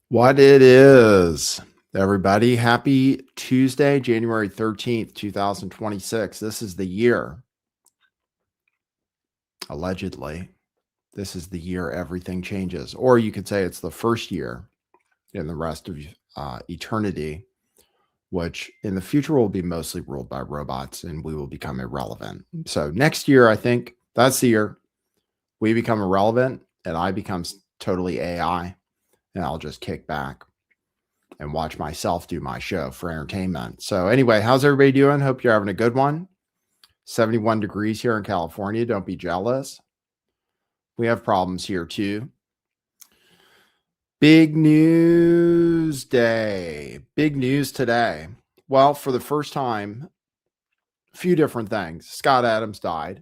What it is, everybody. Happy Tuesday, January 13th, 2026. This is the year, allegedly, this is the year everything changes. Or you could say it's the first year in the rest of eternity, which in the future will be mostly ruled by robots and we will become irrelevant. So next year, I think that's the year we become irrelevant and I become totally AI and I'll just kick back and watch myself do my show for entertainment. So anyway, how's everybody doing? Hope you're having a good one. 71 degrees here in California. Don't be jealous. We have problems here too. Big news day. Big news today. Well, for the first time, a few different things. Scott Adams died.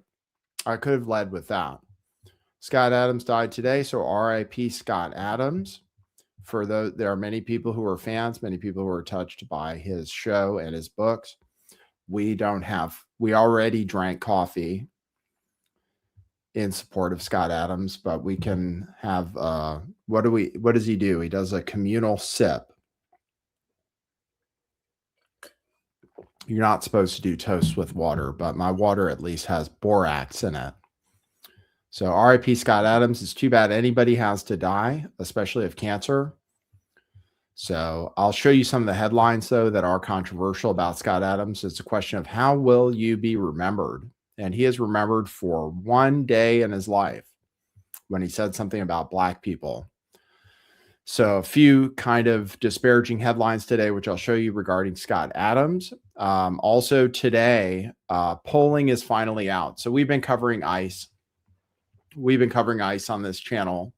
I could have led with that. Scott Adams died today, so RIP Scott Adams. For those, there are many people who are fans, many people who are touched by his show and his books. We already drank coffee in support of Scott Adams, but we can have, what does he do? He does a communal sip. You're not supposed to do toast with water, but my water at least has borax in it. So RIP Scott Adams. It's too bad anybody has to die, especially of cancer. So I'll show you some of the headlines, though, that are controversial about Scott Adams. It's a question of how will you be remembered? And he is remembered for one day in his life when he said something about Black people. So a few kind of disparaging headlines today, which I'll show you regarding Scott Adams. Also today, polling is finally out. So we've been covering ICE. We've been covering ICE on this channel.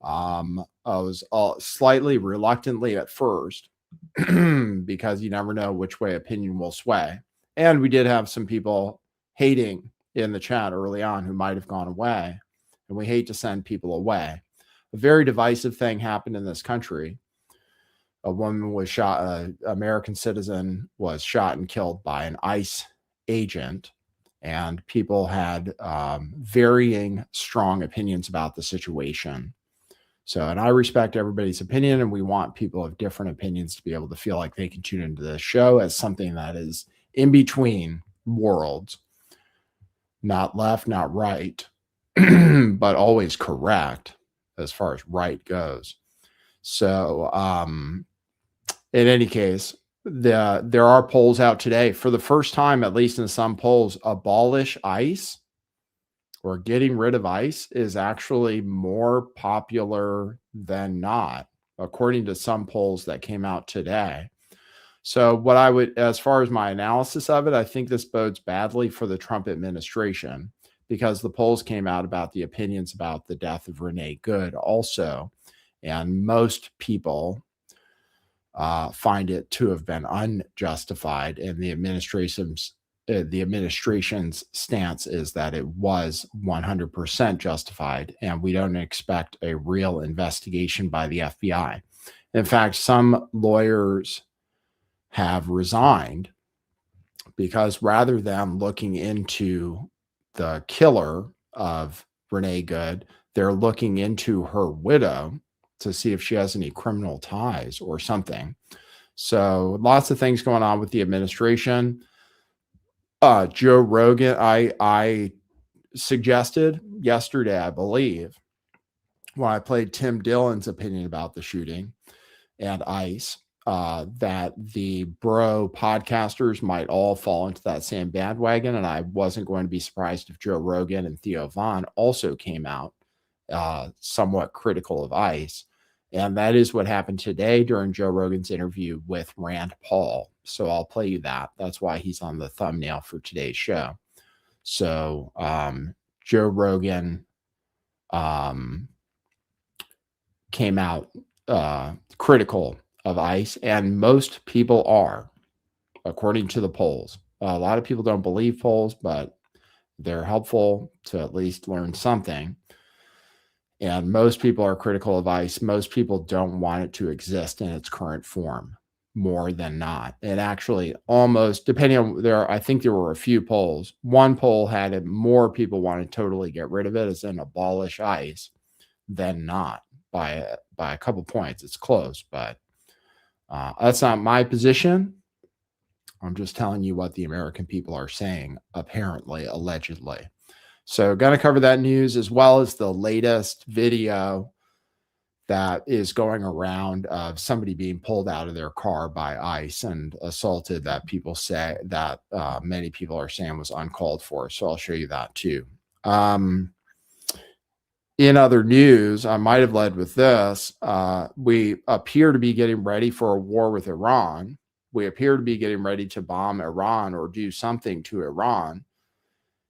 I was slightly reluctantly at first because you never know which way opinion will sway. And we did have some people hating in the chat early on who might have gone away. And we hate to send people away. A very divisive thing happened in this country. A woman was shot, an American citizen was shot and killed by an ICE agent. And people had varying strong opinions about the situation. So, and I respect everybody's opinion, and we want people of different opinions to be able to feel like they can tune into the show as something that is in between worlds, not left, not right, but always correct as far as right goes. So, in any case, there are polls out today. For the first time, at least in some polls, abolish ICE or getting rid of ICE is actually more popular than not, according to some polls that came out today. So what I would, as far as my analysis of it, I think this bodes badly for the Trump administration because the polls came out about the opinions about the death of Renee Good also. And most people find it to have been unjustified, and the administration's stance is that it was 100% justified, and we don't expect a real investigation by the FBI. In fact, some lawyers have resigned because rather than looking into the killer of Renee Good, they're looking into her widow to see if she has any criminal ties or something. So lots of things going on with the administration. Joe Rogan, I suggested yesterday, I believe, when I played Tim Dillon's opinion about the shooting and ICE, that the bro podcasters might all fall into that same bandwagon. And I wasn't going to be surprised if Joe Rogan and Theo Von also came out somewhat critical of ICE. And that is what happened today during Joe Rogan's interview with Rand Paul. So I'll play you that. That's why he's on the thumbnail for today's show. So Joe Rogan came out critical of ICE, and most people are, according to the polls. A lot of people don't believe polls, but they're helpful to at least learn something. And most people are critical of ICE. Most people don't want it to exist in its current form, more than not. And actually, almost, depending on I think there were a few polls. One poll had it more people want to totally get rid of it, as in abolish ICE, than not, by by a couple points. It's close, but that's not my position. I'm just telling you what the American people are saying, apparently, allegedly. So going to cover that news as well as the latest video that is going around of somebody being pulled out of their car by ICE and assaulted that people say that many people are saying was uncalled for. So I'll show you that too. In other news, I might have led with this. We appear to be getting ready for a war with Iran. We appear to be getting ready to bomb Iran or do something to Iran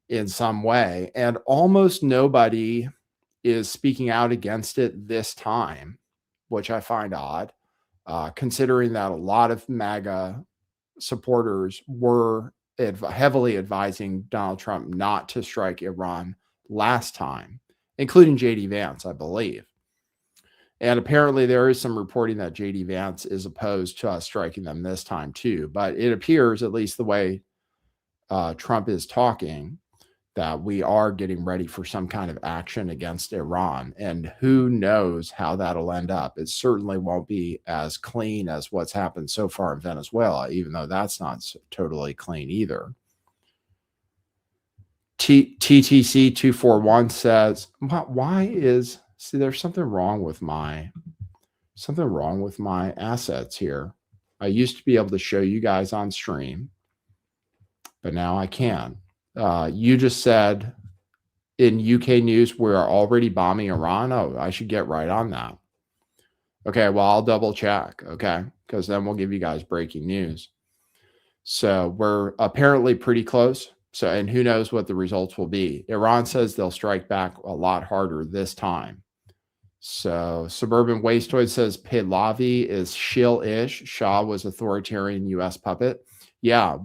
in some way. And almost nobody is speaking out against it this time, which I find odd, considering that a lot of MAGA supporters were heavily advising Donald Trump not to strike Iran last time, including J.D. Vance, I believe. And apparently there is some reporting that J.D. Vance is opposed to us striking them this time too. But it appears, at least the way Trump is talking, that we are getting ready for some kind of action against Iran. And who knows how that'll end up. It certainly won't be as clean as what's happened so far in Venezuela, even though that's not totally clean either. TTC 241 says, why is, see, there's something wrong with my assets here. I used to be able to show you guys on stream, but now I can. You just said in UK news, we're already bombing Iran. Oh, I should get right on that. Okay, well, I'll double check. Okay, because then we'll give you guys breaking news. So we're apparently pretty close. So, and who knows what the results will be. Iran says they'll strike back a lot harder this time. So Suburban Wasteoid says Pahlavi is shill-ish. Shah was authoritarian U.S. puppet. Yeah,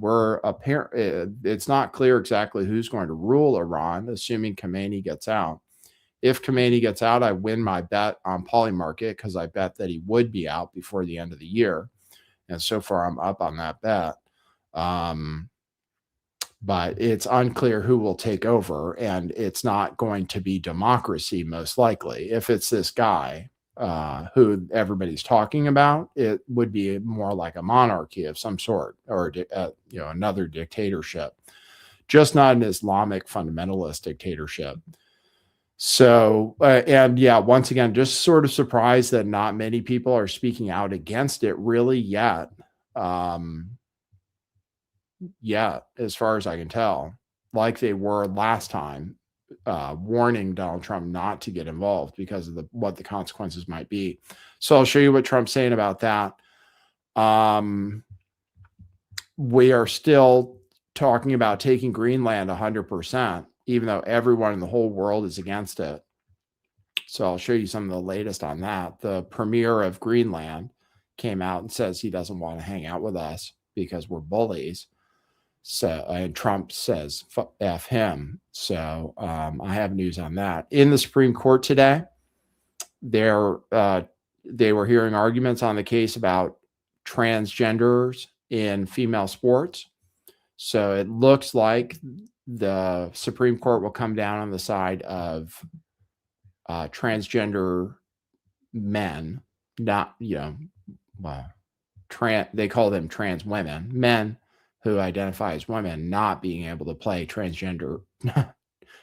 it's not clear exactly who's going to rule Iran, assuming Khamenei gets out. If Khamenei gets out, I win my bet on Polymarket because I bet that he would be out before the end of the year. And so far, I'm up on that bet. But it's unclear who will take over, and it's not going to be democracy, most likely. If it's this guy who everybody's talking about, it would be more like a monarchy of some sort, or another dictatorship, just not an Islamic fundamentalist dictatorship. So, and yeah, once again, just sort of surprised that not many people are speaking out against it really yet. Yeah, as far as I can tell, like they were last time, warning Donald Trump not to get involved because of what the consequences might be. So I'll show you what Trump's saying about that. We are still talking about taking Greenland 100%, even though everyone in the whole world is against it. So I'll show you some of the latest on that. The premier of Greenland came out and says he doesn't want to hang out with us because we're bullies. So, and Trump says, F him. So I have news on that. In the Supreme Court today, they were hearing arguments on the case about transgenders in female sports. So it looks like the Supreme Court will come down on the side of transgender men, not, they call them trans women, men who identify as women, not being able to play transgender,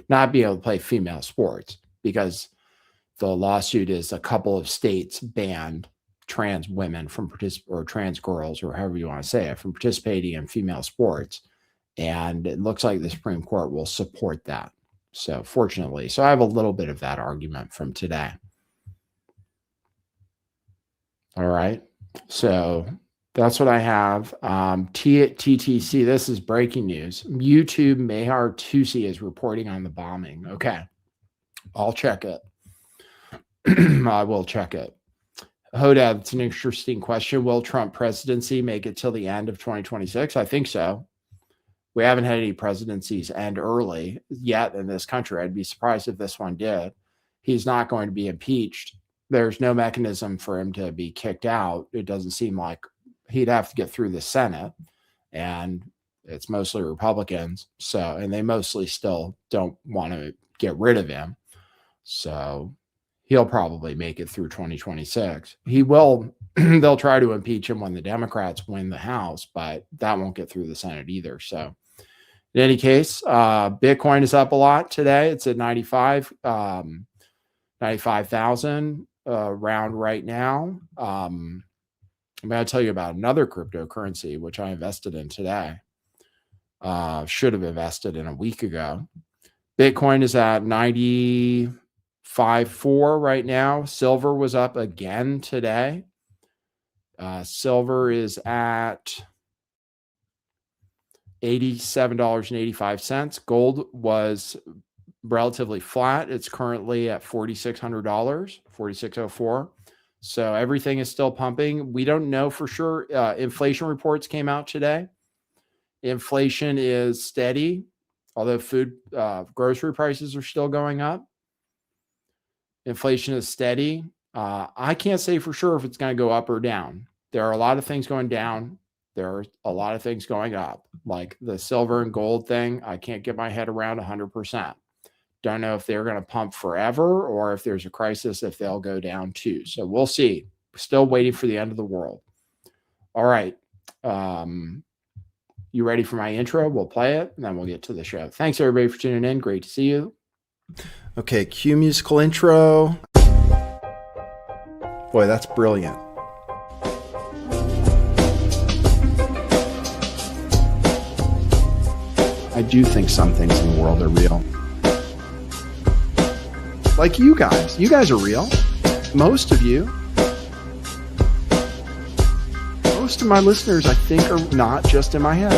not being able to play female sports, because the lawsuit is a couple of states banned trans women from or trans girls, or however you want to say it, from participating in female sports. And it looks like the Supreme Court will support that. So fortunately, so I have a little bit of that argument from today. All right. So that's what I have. TTC, this is breaking news. YouTube Mehar Tusi is reporting on the bombing. Okay. I'll check it. I will check it. Hodad, it's an interesting question. Will Trump presidency make it till the end of 2026? I think so. We haven't had any presidencies end early yet in this country. I'd be surprised if this one did. He's not going to be impeached. There's no mechanism for him to be kicked out. It doesn't seem like he'd have to get through the Senate, and it's mostly Republicans. So, and they mostly still don't want to get rid of him. So He'll probably make it through 2026. He will. They'll try to impeach him when the Democrats win the House, but that won't get through the Senate either. So in any case, Bitcoin is up a lot today. It's at 95,000 around right now. I'm going to tell you about another cryptocurrency, which I invested in today. Should have invested in a week ago. Bitcoin is at 95.4 right now. Silver was up again today. Silver is at $87.85. Gold was relatively flat. It's currently at $4,600, $4,604. So everything is still pumping. We don't know for sure. Inflation reports came out today. Inflation is steady, although grocery prices are still going up. Inflation is steady. I can't say for sure if it's going to go up or down. There are a lot of things going down. There are a lot of things going up, like the silver and gold thing. I can't get my head around 100%. Don't know if they're going to pump forever or if there's a crisis, if they'll go down too. So we'll see. Still waiting for the end of the world. All right. You ready for my intro? We'll play it and then we'll get to the show. Thanks everybody for tuning in. Great to see you. Okay. Cue musical intro. Boy, that's brilliant. I do think some things in the world are real. Like you guys. You guys are real. Most of you. Most of my listeners, I think, are not just in my head.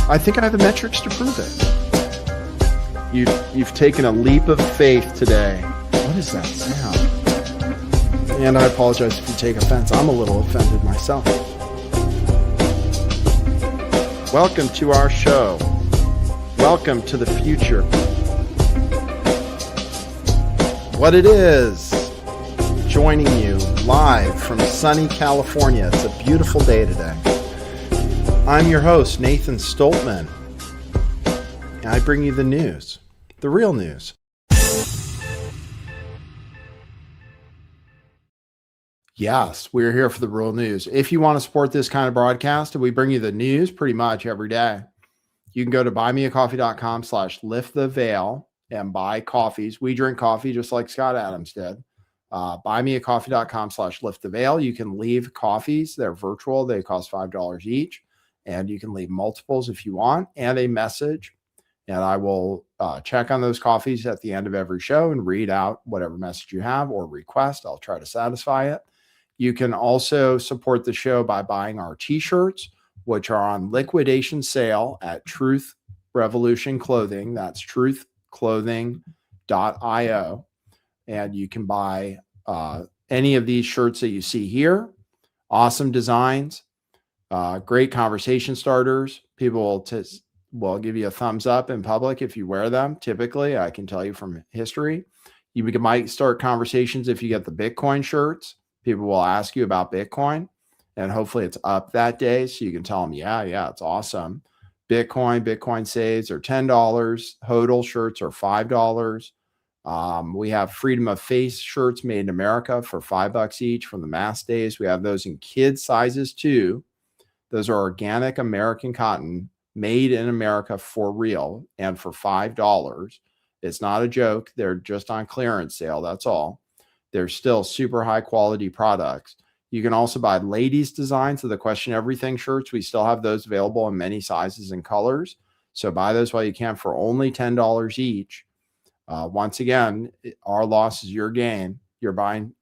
I think I have the metrics to prove it. You've taken a leap of faith today. What is that sound? And I apologize if you take offense. I'm a little offended myself. Welcome to our show. Welcome to the future. What it is, joining you live from sunny California. It's a beautiful day today. I'm your host, Nathan Stoltman. And I bring you the news, the real news. Yes, we're here for the real news. If you want to support this kind of broadcast, we bring you the news pretty much every day. You can go to buymeacoffee.com/lifttheveil and buy coffees. We drink coffee just like Scott Adams did. Buymeacoffee.com/lifttheveil. You can leave coffees. They're virtual. They cost $5 each. And you can leave multiples if you want and a message. And I will check on those coffees at the end of every show and read out whatever message you have or request. I'll try to satisfy it. You can also support the show by buying our t-shirts, which are on liquidation sale at Truth Revolution Clothing. That's truthclothing.io. And you can buy any of these shirts that you see here. Awesome designs, great conversation starters. People will give you a thumbs up in public if you wear them. Typically, I can tell you from history. You might start conversations if you get the Bitcoin shirts. People will ask you about Bitcoin, and hopefully it's up that day. So you can tell them, yeah, it's awesome. Bitcoin saves are $10. HODL shirts are $5. We have Freedom of Face shirts made in America for $5 each from the mask days. We have those in kids sizes too. Those are organic American cotton made in America for real and for $5. It's not a joke. They're just on clearance sale. That's all. They're still super high quality products. You can also buy ladies designs of the Question Everything shirts. We still have those available in many sizes and colors. So buy those while you can for only $10 each. Once again, our loss is your gain. You're buying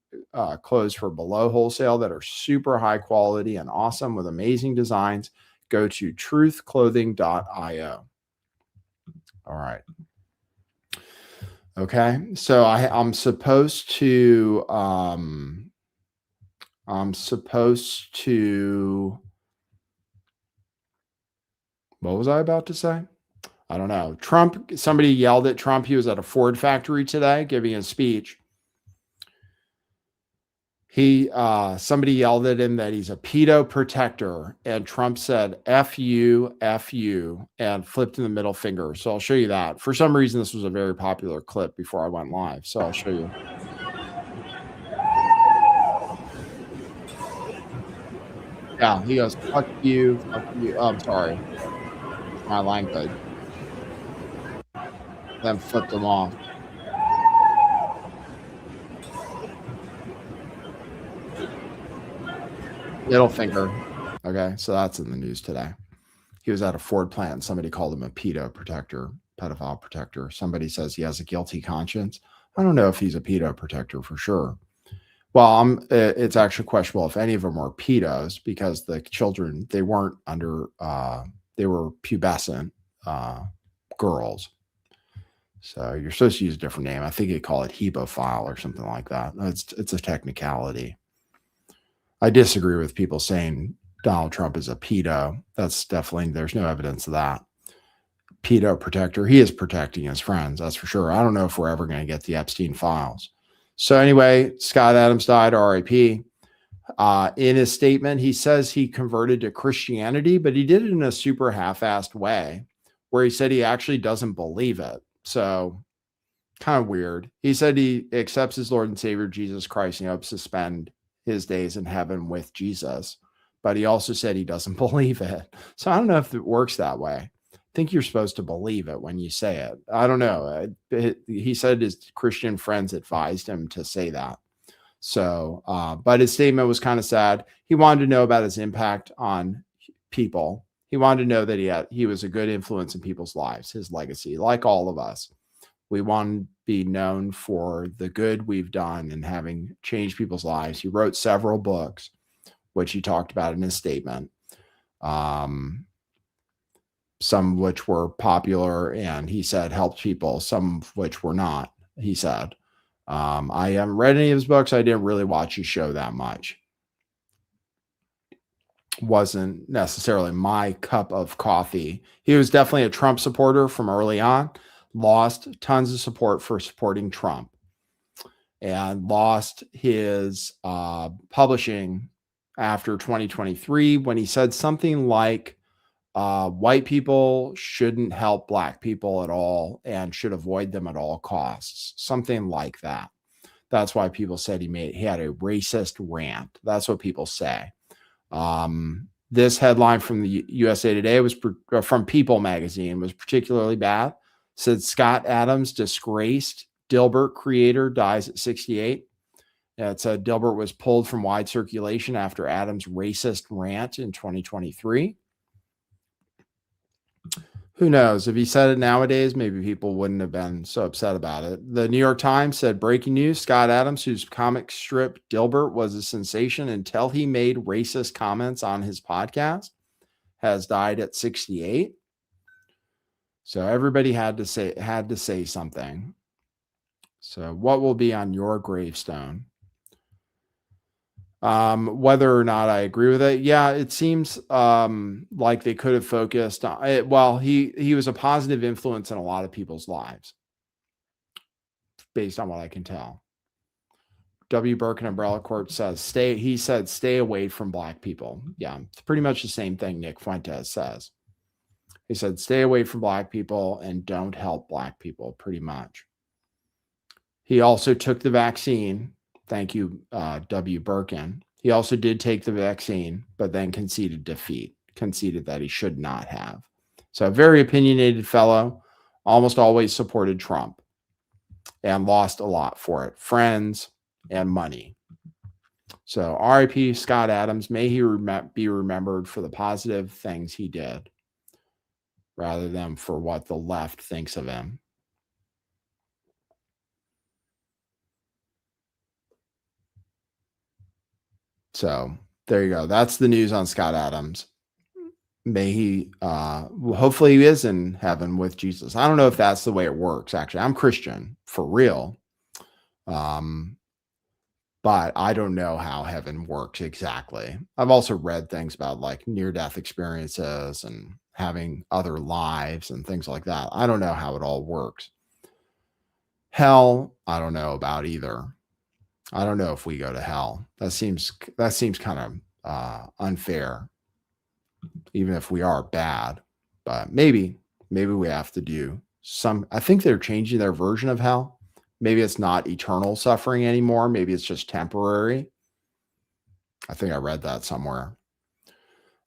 clothes for below wholesale that are super high quality and awesome with amazing designs. Go to truthclothing.io. All right. Okay. So I'm supposed to, what was I about to say? I don't know. Trump, somebody yelled at Trump. He was at a Ford factory today giving a speech. Somebody yelled at him that he's a pedo protector, and Trump said F you, and flipped in the middle finger. So I'll show you that. For some reason, this was a very popular clip before I went live, so I'll show you. Yeah, he goes, fuck you, fuck you. Oh, I'm sorry. My language. Then flipped him off. Middle finger. Okay, so that's in the news today. He was at a Ford plant and somebody called him a pedophile protector. Somebody says he has a guilty conscience. I don't know if he's a pedo protector for sure. Well, it's actually questionable if any of them were pedos because the children, they weren't under, they were pubescent girls. So you're supposed to use a different name. I think they call it hebophile or something like that. It's a technicality. I disagree with people saying Donald Trump is a pedo. That's definitely, there's no evidence of that. Pedo protector. He is protecting his friends. That's for sure. I don't know if we're ever going to get the Epstein files. So anyway, Scott Adams died, RIP. In his statement, he says he converted to Christianity, but he did it in a super half-assed way where he said he actually doesn't believe it. So kind of weird. He said he accepts his Lord and Savior, Jesus Christ, and he hopes to spend his days in heaven with Jesus. But he also said he doesn't believe it. So I don't know if it works that way. I think you're supposed to believe it when you say it. I don't know. He said his Christian friends advised him to say that. So, but his statement was kind of sad. He wanted to know about his impact on people. He wanted to know that he was a good influence in people's lives, his legacy, like all of us. We want to be known for the good we've done and having changed people's lives. He wrote several books, which he talked about in his statement. Some of which were popular and he said helped people, some of which were not, he said. I haven't read any of his books. I didn't really watch his show that much. Wasn't necessarily my cup of coffee. He was definitely a Trump supporter from early on, lost tons of support for supporting Trump, and lost his publishing after 2023 when he said something like, white people shouldn't help black people at all and should avoid them at all costs. Something like that. That's why people said he had a racist rant. That's what people say. This headline from the USA Today was from People magazine was particularly bad. Said Scott Adams, disgraced Dilbert creator, dies at 68. It said Dilbert was pulled from wide circulation after Adams' racist rant in 2023. Who knows? If he said it nowadays, maybe people wouldn't have been so upset about it. The New York Times said, breaking news, Scott Adams, whose comic strip Dilbert was a sensation until he made racist comments on his podcast, has died at 68. So everybody had to say something. So what will be on your gravestone? Whether or not I agree with it, yeah, it seems like they could have focused on it. Well, he was a positive influence in a lot of people's lives, based on what I can tell. W. Burke and Umbrella Corp says, stay away from black people. Yeah, it's pretty much the same thing Nick Fuentes says. He said, stay away from black people and don't help black people, pretty much. He also took the vaccine. Thank you, W. Birkin. He also did take the vaccine, but then conceded defeat, conceded that he should not have. So a very opinionated fellow, almost always supported Trump and lost a lot for it, friends and money. So RIP Scott Adams, may he be remembered for the positive things he did rather than for what the left thinks of him. So there you go. That's the news on Scott Adams. May he, hopefully he is in heaven with Jesus. I don't know if that's the way it works. Actually, I'm Christian for real. But I don't know how heaven works exactly. I've also read things about like near-death experiences and having other lives and things like that. I don't know how it all works. Hell, I don't know about either. I don't know if we go to hell. That seems kind of unfair, even if we are bad. But maybe we have to do some. I think they're changing their version of hell. Maybe it's not eternal suffering anymore. Maybe it's just temporary. I think I read that somewhere.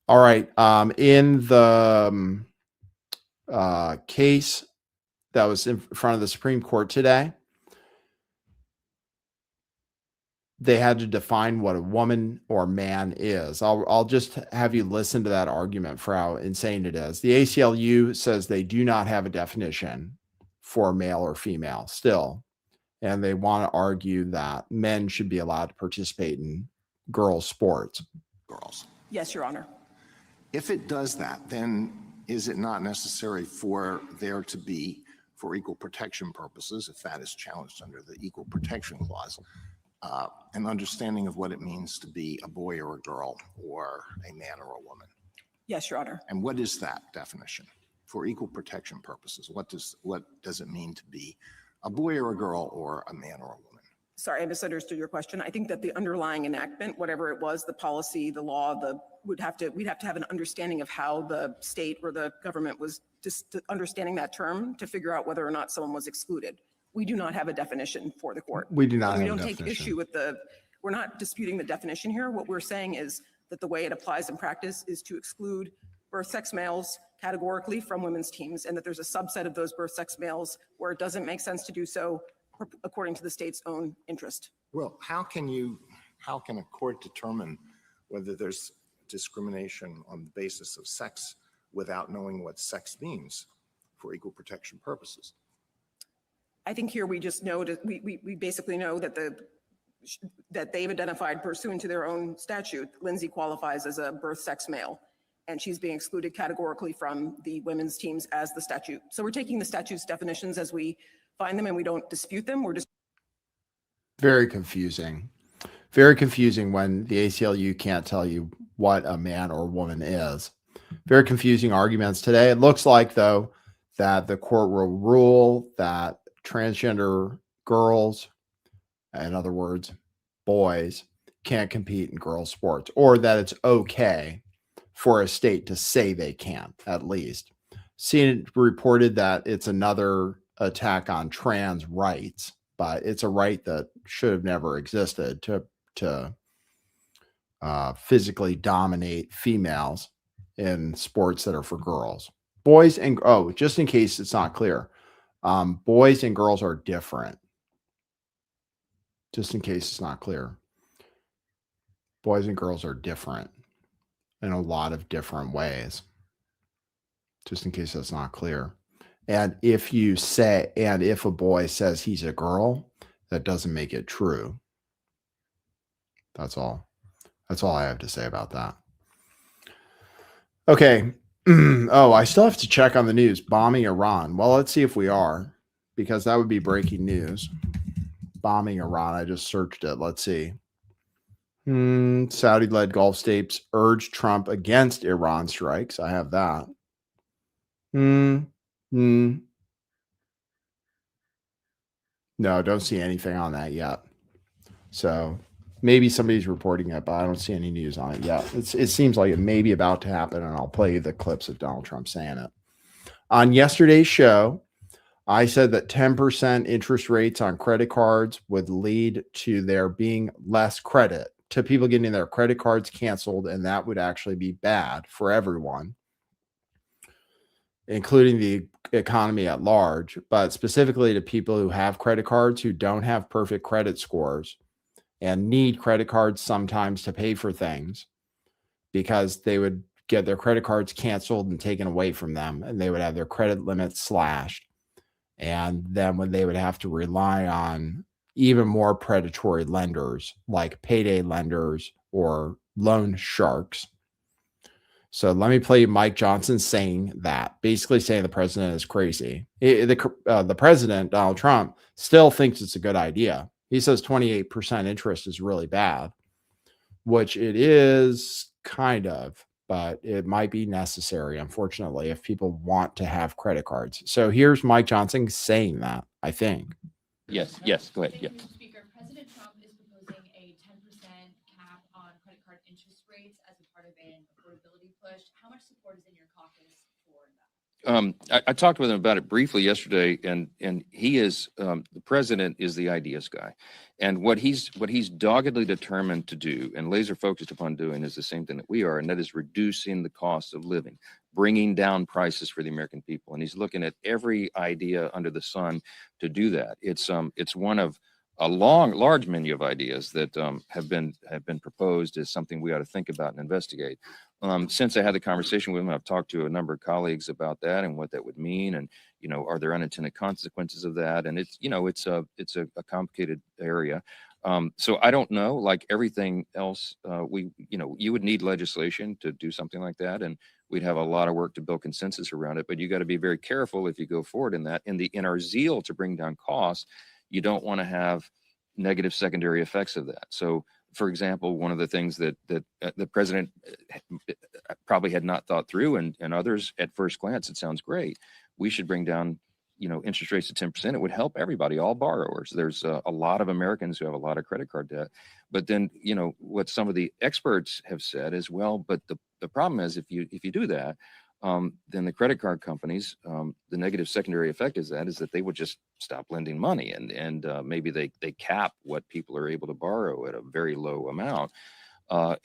All right. In the case that was in front of the Supreme Court today, they had to define what a woman or man is. I'll just have you listen to that argument for how insane it is. The ACLU says they do not have a definition for male or female still, and they want to argue that men should be allowed to participate in girls' sports. Girls. Yes, Your Honor. If it does that, then is it not necessary for there to be, for equal protection purposes, if that is challenged under the Equal Protection Clause, an understanding of what it means to be a boy or a girl or a man or a woman? Yes, Your Honor. And what is that definition for equal protection purposes? What does it mean to be a boy or a girl or a man or a woman? Sorry, I misunderstood your question. I think that the underlying enactment, whatever it was, the policy, the law, we'd have to have an understanding of how the state or the government was just understanding that term to figure out whether or not someone was excluded. We do not have a definition for the court. We do not have a We don't definition. take issue with we're not disputing the definition here. What we're saying is that the way it applies in practice is to exclude birth sex males categorically from women's teams, and that there's a subset of those birth sex males where it doesn't make sense to do so according to the state's own interest. Well, how can a court determine whether there's discrimination on the basis of sex without knowing what sex means for equal protection purposes? I think here we just know that we basically know that that they've identified pursuant to their own statute, Lindsay qualifies as a birth sex male, and she's being excluded categorically from the women's teams as the statute. So we're taking the statute's definitions as we find them, and we don't dispute them. We're just very confusing. Very confusing when the ACLU can't tell you what a man or woman is. Very confusing arguments today. It looks like, though, that the court will rule that transgender girls, in other words, boys, can't compete in girls' sports, or that it's okay for a state to say they can't, at least. CNN reported that it's another attack on trans rights, but it's a right that should have never existed to physically dominate females in sports that are for girls. Boys and, just in case it's not clear, boys and girls are different. Just in case it's not clear. Boys and girls are different in a lot of different ways. Just in case that's not clear. And if a boy says he's a girl, that doesn't make it true. That's all. That's all I have to say about that. Okay. I still have to check on the news. Bombing Iran. Well, let's see if we are, because that would be breaking news. Bombing Iran. I just searched it. Let's see. Saudi-led Gulf states urge Trump against Iran strikes. I have that. No, don't see anything on that yet. So maybe somebody's reporting it, but I don't see any news on it yet. It seems like it may be about to happen, and I'll play you the clips of Donald Trump saying it. On yesterday's show, I said that 10% interest rates on credit cards would lead to there being less credit, to people getting their credit cards canceled, and that would actually be bad for everyone, including the economy at large, but specifically to people who have credit cards who don't have perfect credit scores and need credit cards sometimes to pay for things, because they would get their credit cards canceled and taken away from them, and they would have their credit limits slashed. And then when they would have to rely on even more predatory lenders like payday lenders or loan sharks. So let me play you Mike Johnson saying that, basically saying the president is crazy. The president, Donald Trump, still thinks it's a good idea. He says 28% interest is really bad, which it is kind of, but it might be necessary, unfortunately, if people want to have credit cards. So here's Mike Johnson saying that, I think. Yes, go ahead. Yeah. Speaker, President Trump is proposing cap on credit card interest rates as a part of an affordability push. How much support is in your caucus for that? I talked with him about it briefly yesterday, and he is the president is the ideas guy, and what he's doggedly determined to do and laser focused upon doing is the same thing that we are, and that is reducing the cost of living, bringing down prices for the American people, and he's looking at every idea under the sun to do that. It's one of a large menu of ideas that have been proposed as something we ought to think about and investigate. Since I had the conversation with him, I've talked to a number of colleagues about that and what that would mean, and are there unintended consequences of that? And it's it's a complicated area. So I don't know. Like everything else, you would need legislation to do something like that, and we'd have a lot of work to build consensus around it. But you got to be very careful if you go forward in that. In our zeal to bring down costs, you don't want to have negative secondary effects of that. So, for example, one of the things that the president probably had not thought through, and others at first glance, it sounds great. We should bring down, interest rates to 10%. It would help everybody, all borrowers. There's a lot of Americans who have a lot of credit card debt. But then, what some of the experts have said is, well, but the problem is if you do that, then the credit card companies, the negative secondary effect is that they would just stop lending money, and maybe they cap what people are able to borrow at a very low amount.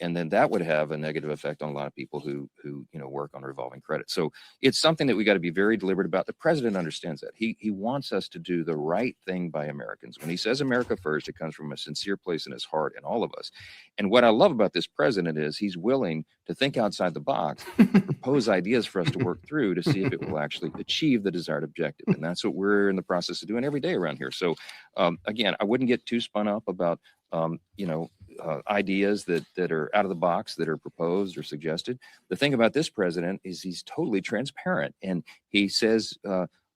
And then that would have a negative effect on a lot of people who work on revolving credit. So it's something that we got to be very deliberate about. The president understands that. He wants us to do the right thing by Americans. When he says America first, it comes from a sincere place in his heart and all of us. And what I love about this president is he's willing to think outside the box, propose ideas for us to work through to see if it will actually achieve the desired objective. And that's what we're in the process of doing every day around here. So again, I wouldn't get too spun up about ideas that are out of the box, that are proposed or suggested. The thing about this president is he's totally transparent, and he says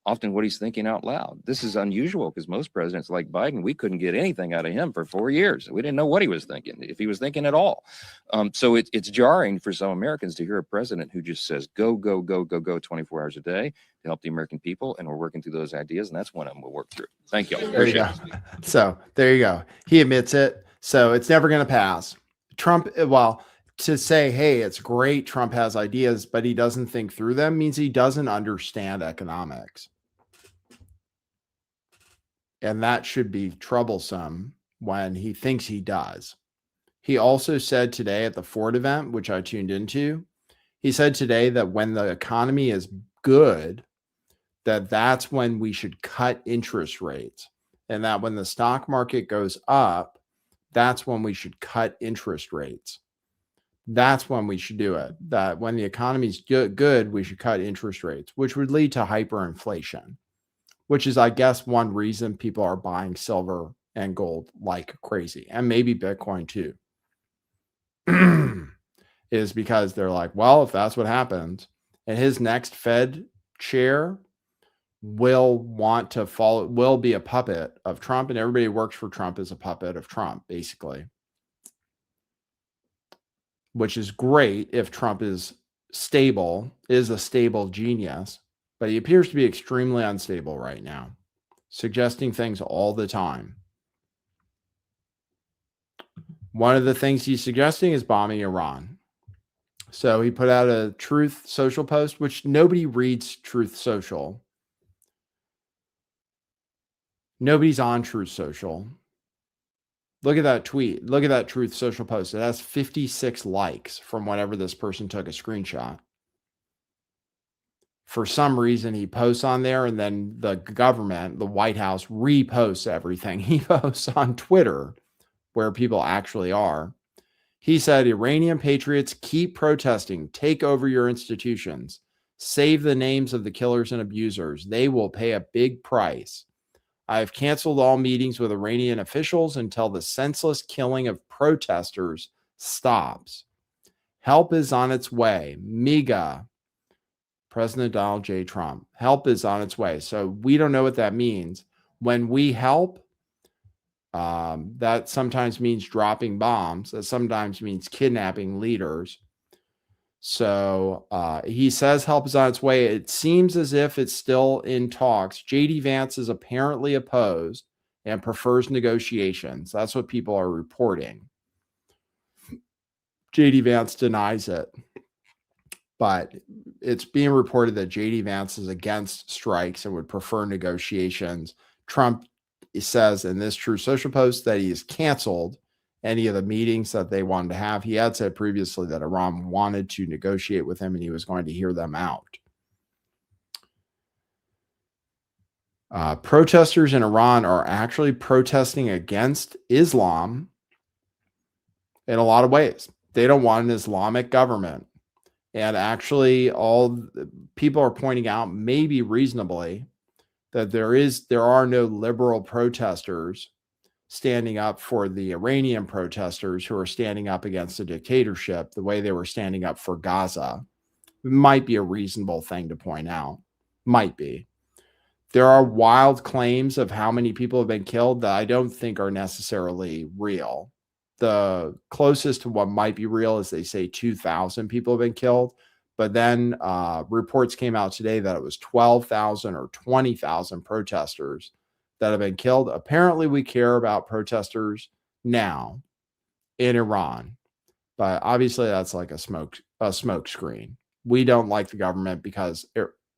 often what he's thinking out loud. This is unusual because most presidents like Biden, we couldn't get anything out of him for 4 years. We didn't know what he was thinking, if he was thinking at all. So it's jarring for some Americans to hear a president who just says, go, go, go, go, go 24 hours a day to help the American people. And we're working through those ideas. And that's one of them we'll work through. Thank you. There you go. So there you go. He admits it. So it's never going to pass. Trump, well, to say, hey, it's great, Trump has ideas, but he doesn't think through them means he doesn't understand economics. And that should be troublesome when he thinks he does. He also said today at the Ford event, which I tuned into, he said today that when the economy is good, that's when we should cut interest rates. And that when the stock market goes up, that's when we should cut interest rates. That's when we should do it. That when the economy's good, we should cut interest rates, which would lead to hyperinflation, which is, I guess, one reason people are buying silver and gold like crazy, and maybe Bitcoin too, is because they're like, well, if that's what happens, and his next Fed chair will want to follow, will be a puppet of Trump, and everybody who works for Trump is a puppet of Trump, basically. Which is great if Trump is stable, is a stable genius, but he appears to be extremely unstable right now, suggesting things all the time. One of the things he's suggesting is bombing Iran. So he put out a Truth Social post, which nobody reads Truth Social. Nobody's on Truth Social. Look at that tweet. Look at that Truth Social post. It has 56 likes from whenever this person took a screenshot. For some reason, he posts on there, and then the government, the White House, reposts everything. He posts on Twitter, where people actually are. He said, Iranian patriots, keep protesting. Take over your institutions. Save the names of the killers and abusers. They will pay a big price. I have canceled all meetings with Iranian officials until the senseless killing of protesters stops. Help is on its way. MIGA, President Donald J. Trump. Help is on its way. So we don't know what that means. When we help, that sometimes means dropping bombs. That sometimes means kidnapping leaders. So he says help is on its way. It seems as if it's still in talks. J.D. Vance is apparently opposed and prefers negotiations. That's what people are reporting. JD Vance denies it, but it's being reported that JD Vance is against strikes and would prefer negotiations. Trump says in this True Social post that he has canceled any of the meetings that they wanted to have. He had said previously that Iran wanted to negotiate with him and he was going to hear them out. Protesters in Iran are actually protesting against Islam in a lot of ways. They don't want an Islamic government. And actually, all people are pointing out, maybe reasonably, that there are no liberal protesters standing up for the Iranian protesters who are standing up against the dictatorship the way they were standing up for Gaza. It might be a reasonable thing to point out. Might be. There are wild claims of how many people have been killed that I don't think are necessarily real. The closest to what might be real is they say 2,000 people have been killed. But then reports came out today that it was 12,000 or 20,000 protesters that have been killed. Apparently, we care about protesters now in Iran. But obviously, that's like a smoke screen. We don't like the government because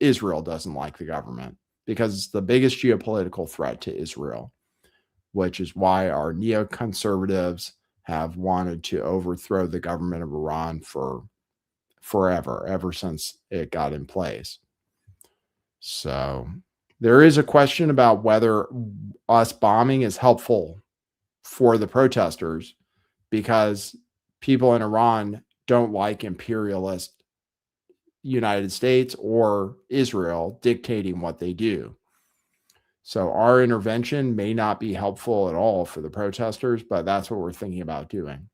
Israel doesn't like the government, because it's the biggest geopolitical threat to Israel, which is why our neoconservatives have wanted to overthrow the government of Iran for forever, ever since it got in place. So there is a question about whether us bombing is helpful for the protesters, because people in Iran don't like imperialist United States or Israel dictating what they do. So our intervention may not be helpful at all for the protesters, but that's what we're thinking about doing.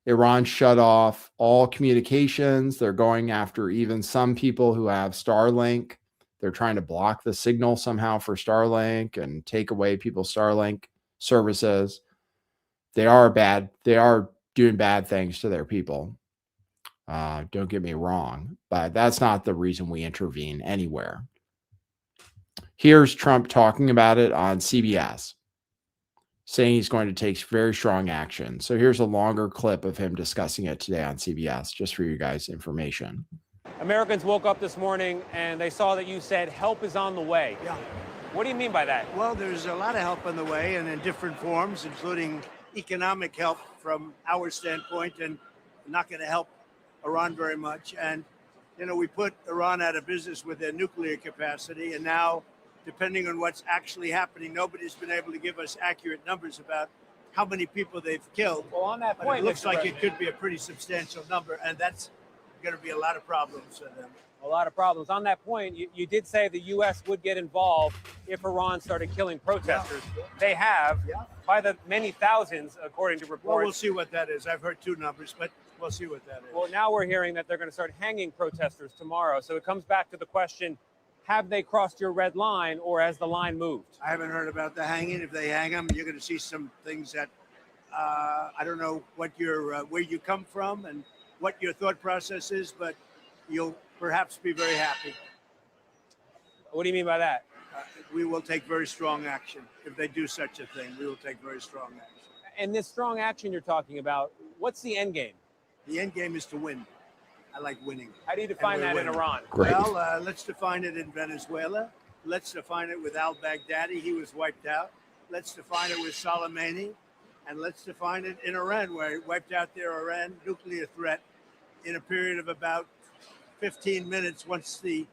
Iran shut off all communications. They're going after even some people who have Starlink. They're trying to block the signal somehow for Starlink and take away people's Starlink services. They are doing bad things to their people. Don't get me wrong, but that's not the reason we intervene anywhere. Here's Trump talking about it on CBS, saying he's going to take very strong action. So here's a longer clip of him discussing it today on CBS, just for you guys' information. Americans woke up this morning and they saw that you said help is on the way. Yeah. What do you mean by that? Well, there's a lot of help on the way, and in different forms, including economic help from our standpoint, and not going to help Iran very much. And, you know, we put Iran out of business with their nuclear capacity, and now, depending on what's actually happening, nobody's been able to give us accurate numbers about how many people they've killed. Well, on that But point, it looks Mr. like President, it could be a pretty substantial number, and that's going to be a lot of problems for them. a lot of problems. On that point, you did say the U.S. would get involved if Iran started killing protesters. Yeah. They have, Yeah. by the many thousands, according to reports. Well, we'll see what that is. I've heard two numbers, but we'll see what that is. Well, now we're hearing that they're going to start hanging protesters tomorrow. So it comes back to the question, have they crossed your red line, or has the line moved? I haven't heard about the hanging. If they hang them, you're going to see some things that I don't know what your where you come from and what your thought process is, but you'll perhaps be very happy. What do you mean by that? We will take very strong action if they do such a thing. We will take very strong action. And this strong action you're talking about, what's the end game? The end game is to win. I like winning. How do you define And that we're in winning. Iran? Great. Well, let's define it in Venezuela. Let's define it with al-Baghdadi. He was wiped out. Let's define it with Soleimani. And let's define it in Iran, where he wiped out their Iran nuclear threat in a period of about 15 minutes once the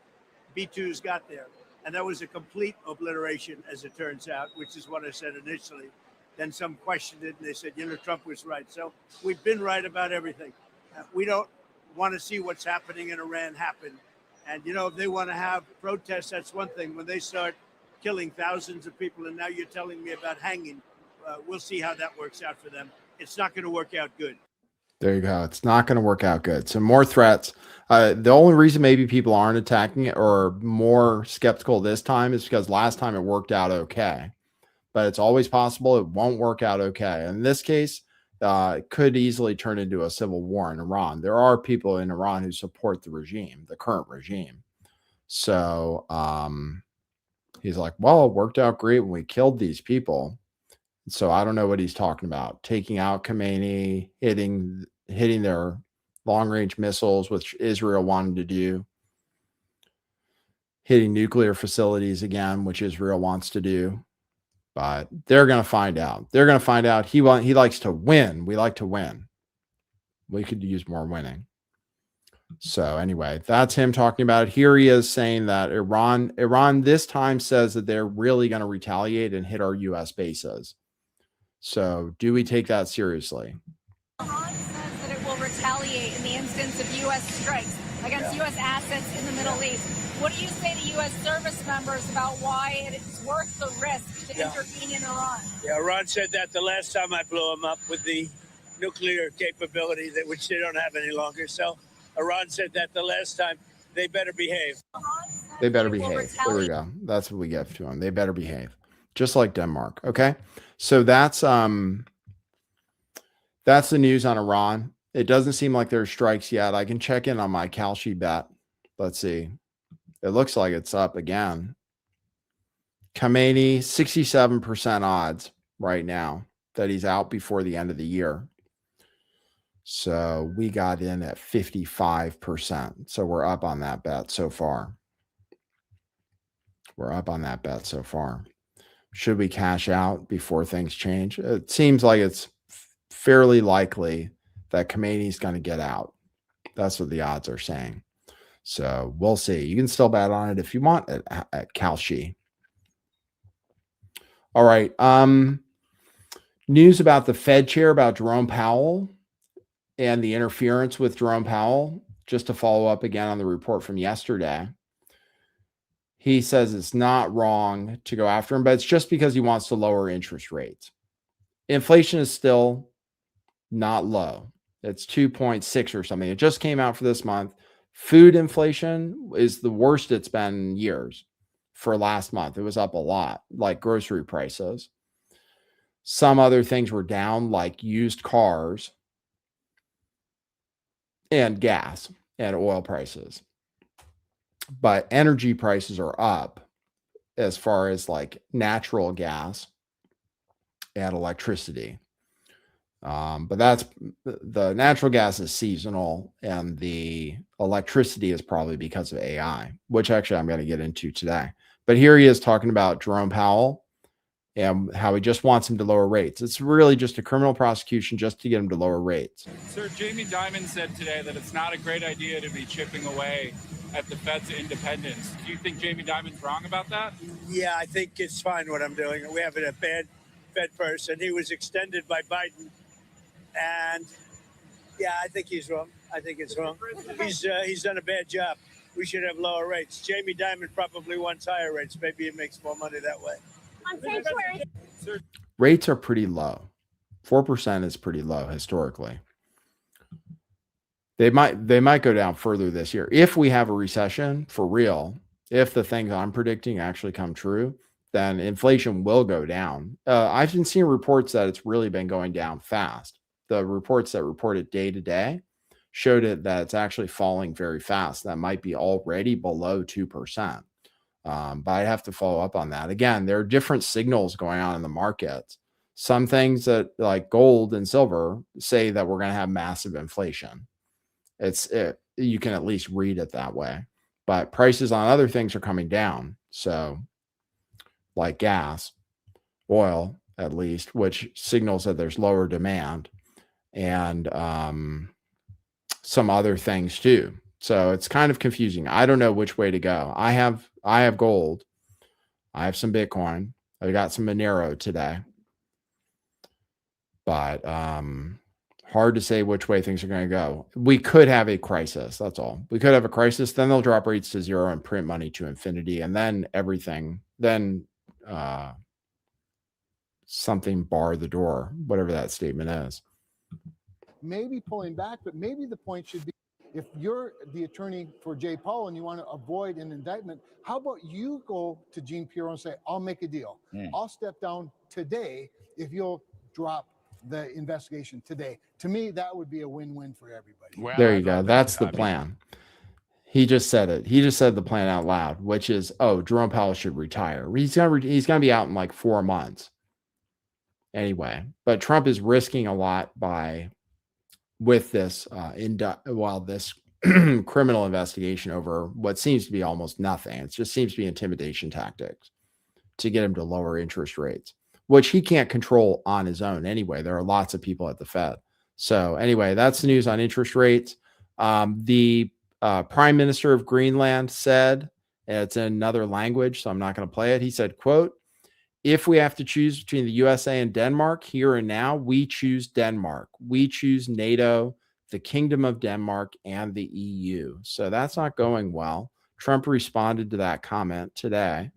B-2s got there. And that was a complete obliteration, as it turns out, which is what I said initially. Then some questioned it, and they said, Trump was right. So we've been right about everything. We don't want to see what's happening in Iran happen. And, if they want to have protests, that's one thing. When they start killing thousands of people, and now you're telling me about hanging, we'll see how that works out for them. It's not going to work out good. There you go. It's not going to work out good. So more threats. The only reason maybe people aren't attacking it or more skeptical this time is because last time it worked out okay. But it's always possible it won't work out okay. In this case, it could easily turn into a civil war in Iran. There are people in Iran who support the regime, the current regime. So he's like, well, it worked out great when we killed these people. So I don't know what he's talking about. Taking out Khomeini, hitting hitting their long-range missiles, which Israel wanted to do, hitting nuclear facilities again, which Israel wants to do. But they're going to find out. They're going to find out. He likes to win. We like to win. We could use more winning. So anyway, that's him talking about it. Here he is saying that Iran this time says that they're really going to retaliate and hit our U.S. bases. So do we take that seriously? Iran says that it will retaliate in the instance of U.S. strikes against U.S. assets in the Middle East. What do you say to U.S. service members about why it is worth the risk to intervene in Iran? Yeah, Iran said that the last time I blew them up with the nuclear capability, which they don't have any longer. So Iran said that the last time. They better behave. They better behave. There we go. That's what we give to them. They better behave. Just like Denmark. Okay. So that's the news on Iran. It doesn't seem like there's strikes yet. I can check in on my Kalshi bet. Let's see. It looks like it's up again. Khamenei, 67% odds right now that he's out before the end of the year. So we got in at 55%. So we're up on that bet so far. We're up on that bet so far. Should we cash out before things change? It seems like it's fairly likely that Khamenei's going to get out. That's what the odds are saying. So we'll see. You can still bet on it if you want at Kalshi. All right. News about the Fed chair, about Jerome Powell and the interference with Jerome Powell. Just to follow up again on the report from yesterday. He says it's not wrong to go after him, but it's just because he wants to lower interest rates. Inflation is still not low. It's 2.6 or something. It just came out for this month. Food inflation is the worst it's been in years. For last month, it was up a lot, like grocery prices. Some other things were down, like used cars and gas and oil prices. But energy prices are up as far as like natural gas and electricity. But that's the natural gas is seasonal, and the electricity is probably because of AI, which actually I'm going to get into today. But here he is talking about Jerome Powell and how he just wants him to lower rates. It's really just a criminal prosecution just to get him to lower rates. Sir, Jamie Dimon said today that it's not a great idea to be chipping away at the Fed's independence. Do you think Jamie Dimon's wrong about that? Yeah, I think it's fine what I'm doing. We have a bad Fed person. He was extended by Biden. And yeah, I think he's wrong. I think it's wrong. He's done a bad job. We should have lower rates. Jamie Dimon probably wants higher rates. Maybe he makes more money that way. Rates are pretty low. 4% is pretty low historically. They might go down further this year. If we have a recession for real, if the things I'm predicting actually come true, then inflation will go down. I've been seeing reports that it's really been going down fast. The reports that report it day to day showed it that it's actually falling very fast. That might be already below 2%. But I have to follow up on that. Again, there are different signals going on in the markets. Some things that like gold and silver say that we're going to have massive inflation. You can at least read it that way. But prices on other things are coming down. So like gas, oil, at least, which signals that there's lower demand, and some other things too. So it's kind of confusing. I don't know which way to go. I have gold. I have some Bitcoin. I got some Monero today. But hard to say which way things are going to go. We could have a crisis. That's all. We could have a crisis. Then they'll drop rates to zero and print money to infinity. And then something bar the door, whatever that statement is. Maybe pulling back, but maybe the point should be, if you're the attorney for Jay Paul and you want to avoid an indictment, how about you go to Jean Pirro and say, I'll make a deal. I'll step down today if you'll drop the investigation today. To me, that would be a win-win for everybody. Well, there you go. That's the plan. He just said it. He just said the plan out loud, which is, Jerome Powell should retire. He's gonna be out in like 4 months anyway. But Trump is risking a lot by with this this criminal investigation over what seems to be almost nothing. It just seems to be intimidation tactics to get him to lower interest rates, which he can't control on his own anyway. There are lots of people at the Fed. So anyway, that's the news on interest rates. The Prime Minister of Greenland said, and it's in another language, so I'm not going to play it. He said, quote, "If we have to choose between the USA and Denmark here and now, we choose Denmark. We choose NATO, the Kingdom of Denmark, and the EU." So that's not going well. Trump responded to that comment today.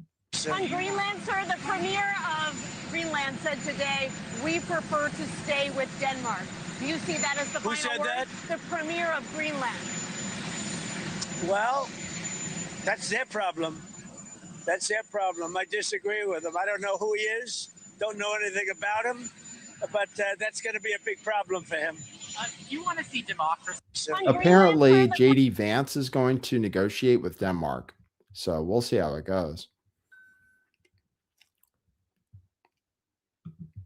On Greenland, sir, the premier of Greenland said today, "We prefer to stay with Denmark." Do you see that as the final said word? that? The premier of Greenland. Well, that's their problem. That's their problem. I disagree with him. I don't know who he is. Don't know anything about him. But that's going to be a big problem for him. Do you want to see democracy? Apparently, JD Vance is going to negotiate with Denmark. So we'll see how it goes.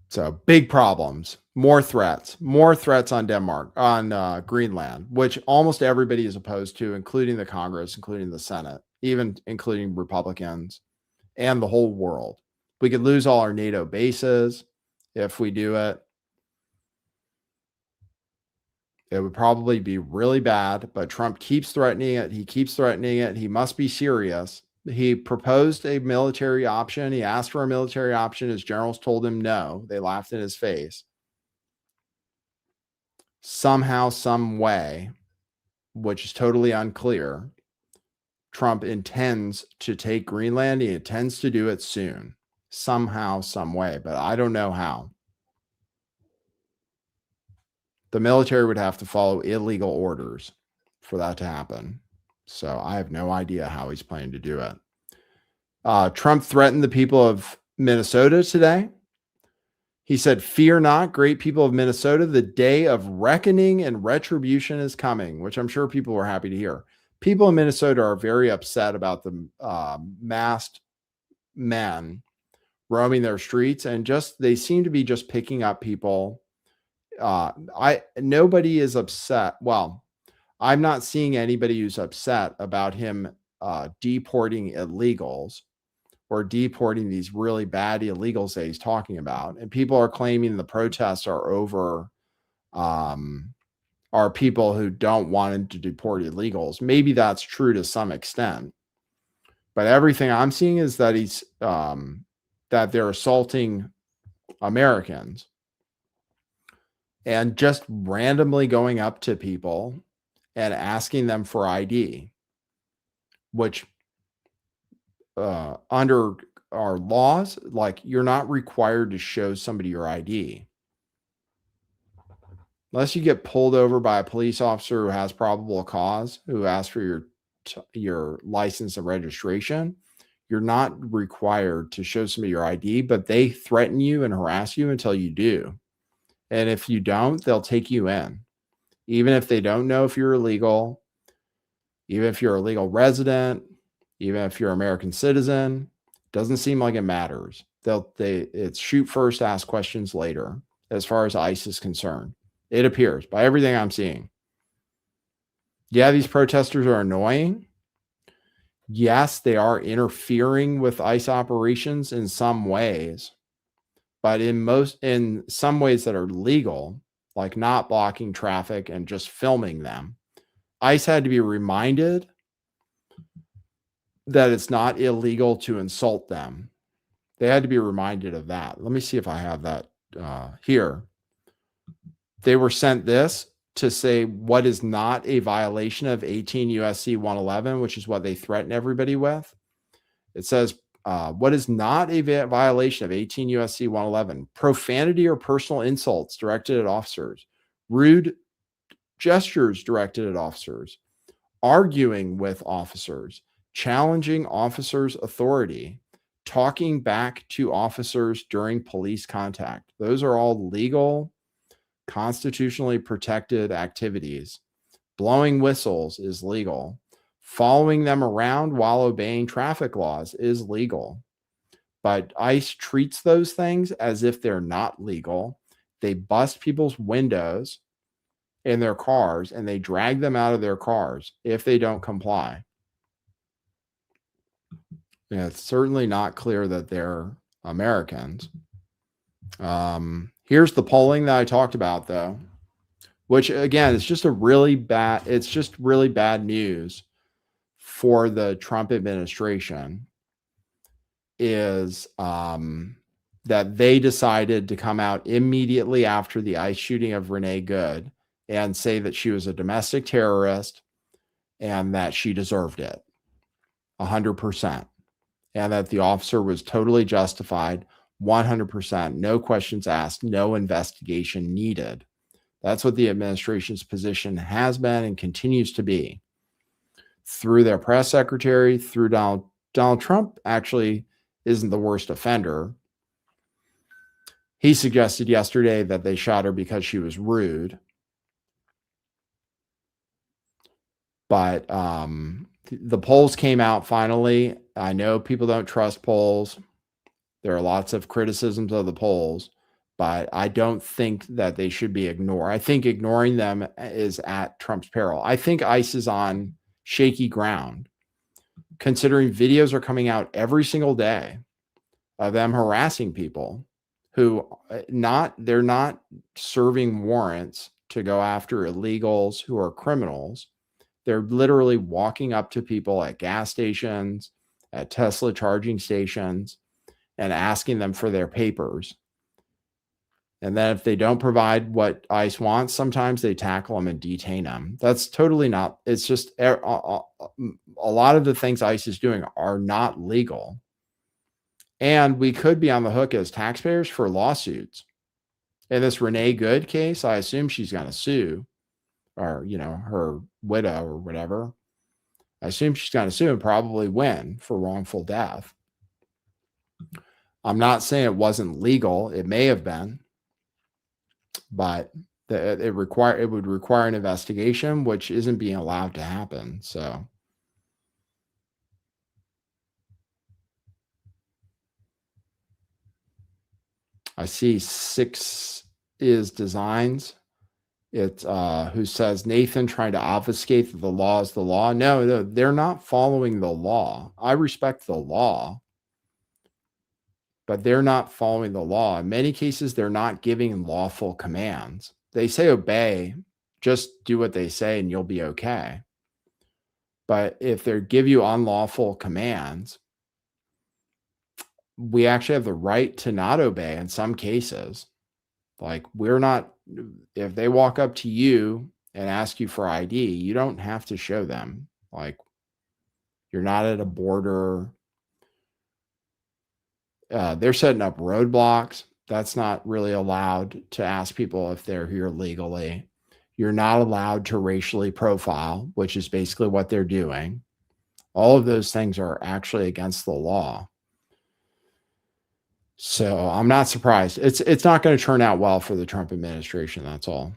So big problems, more threats on Denmark, on Greenland, which almost everybody is opposed to, including the Congress, including the Senate, even including Republicans and the whole world. We could lose all our NATO bases if we do it. It would probably be really bad, but Trump keeps threatening it. He keeps threatening it. He must be serious. He proposed a military option. He asked for a military option. His generals told him no. They laughed in his face. Somehow, some way, which is totally unclear, Trump intends to take Greenland. He intends to do it soon. Somehow, some way, but I don't know how. The military would have to follow illegal orders for that to happen. So I have no idea how he's planning to do it. Trump threatened the people of Minnesota today. He said, "Fear not, great people of Minnesota. The day of reckoning and retribution is coming," which I'm sure people were happy to hear. People in Minnesota are very upset about the masked men roaming their streets, and they seem to be just picking up people. Nobody is upset. Well, I'm not seeing anybody who's upset about him deporting illegals or deporting these really bad illegals that he's talking about. And people are claiming the protests are over, are people who don't want him to deport illegals. Maybe that's true to some extent, but everything I'm seeing is that that they're assaulting Americans and just randomly going up to people and asking them for ID, which under our laws, like, you're not required to show somebody your ID. Unless you get pulled over by a police officer who has probable cause, who asks for your license and registration, you're not required to show somebody your ID, but they threaten you and harass you until you do. And if you don't, they'll take you in. Even if they don't know if you're illegal, even if you're a legal resident, even if you're an American citizen, doesn't seem like it matters. It's shoot first, ask questions later, as far as ICE is concerned. It appears, by everything I'm seeing. Yeah, these protesters are annoying. Yes, they are interfering with ICE operations in some ways, but in some ways that are legal, like not blocking traffic and just filming them, ICE had to be reminded that it's not illegal to insult them. They had to be reminded of that. Let me see if I have that here. They were sent this to say what is not a violation of 18 USC 111, which is what they threaten everybody with. It says, what is not a violation of 18 USC 111? Profanity or personal insults directed at officers, rude gestures directed at officers, arguing with officers, challenging officers' authority, talking back to officers during police contact. Those are all legal, constitutionally protected activities. Blowing whistles is legal. Following them around while obeying traffic laws is legal. But ICE treats those things as if they're not legal. They bust people's windows in their cars and they drag them out of their cars if they don't comply. Yeah, it's certainly not clear that they're Americans. Here's the polling that I talked about, though, which again is just really bad news for the Trump administration, is that they decided to come out immediately after the ICE shooting of Renee Good and say that she was a domestic terrorist and that she deserved it 100%, and that the officer was totally justified 100%, no questions asked, no investigation needed. That's what the administration's position has been and continues to be. Through their press secretary, through Donald Trump actually isn't the worst offender. He suggested yesterday that they shot her because she was rude. But the polls came out finally. I know people don't trust polls. There are lots of criticisms of the polls, but I don't think that they should be ignored. I think ignoring them is at Trump's peril. I think ICE is on shaky ground, considering videos are coming out every single day of them harassing people who they're not serving warrants to go after illegals who are criminals. They're literally walking up to people at gas stations, at Tesla charging stations, and asking them for their papers. And then if they don't provide what ICE wants, sometimes they tackle them and detain them. That's totally not, it's just a lot of the things ICE is doing are not legal. And we could be on the hook as taxpayers for lawsuits. In this Renee Good case, I assume she's going to sue, or, her widow or whatever. I assume she's going to sue and probably win for wrongful death. I'm not saying it wasn't legal. It may have been, but it would require an investigation, which isn't being allowed to happen. So I see 6 is Designs. It's who says Nathan trying to obfuscate that the law is the law. No, they're not following the law. I respect the law, but they're not following the law. In many cases, they're not giving lawful commands. They say obey, just do what they say and you'll be okay. But if they give you unlawful commands, we actually have the right to not obey in some cases. Like, if they walk up to you and ask you for ID, you don't have to show them. Like, you're not at a border. They're setting up roadblocks. That's not really allowed to ask people if they're here legally. You're not allowed to racially profile, which is basically what they're doing. All of those things are actually against the law. So I'm not surprised. It's not going to turn out well for the Trump administration. That's all.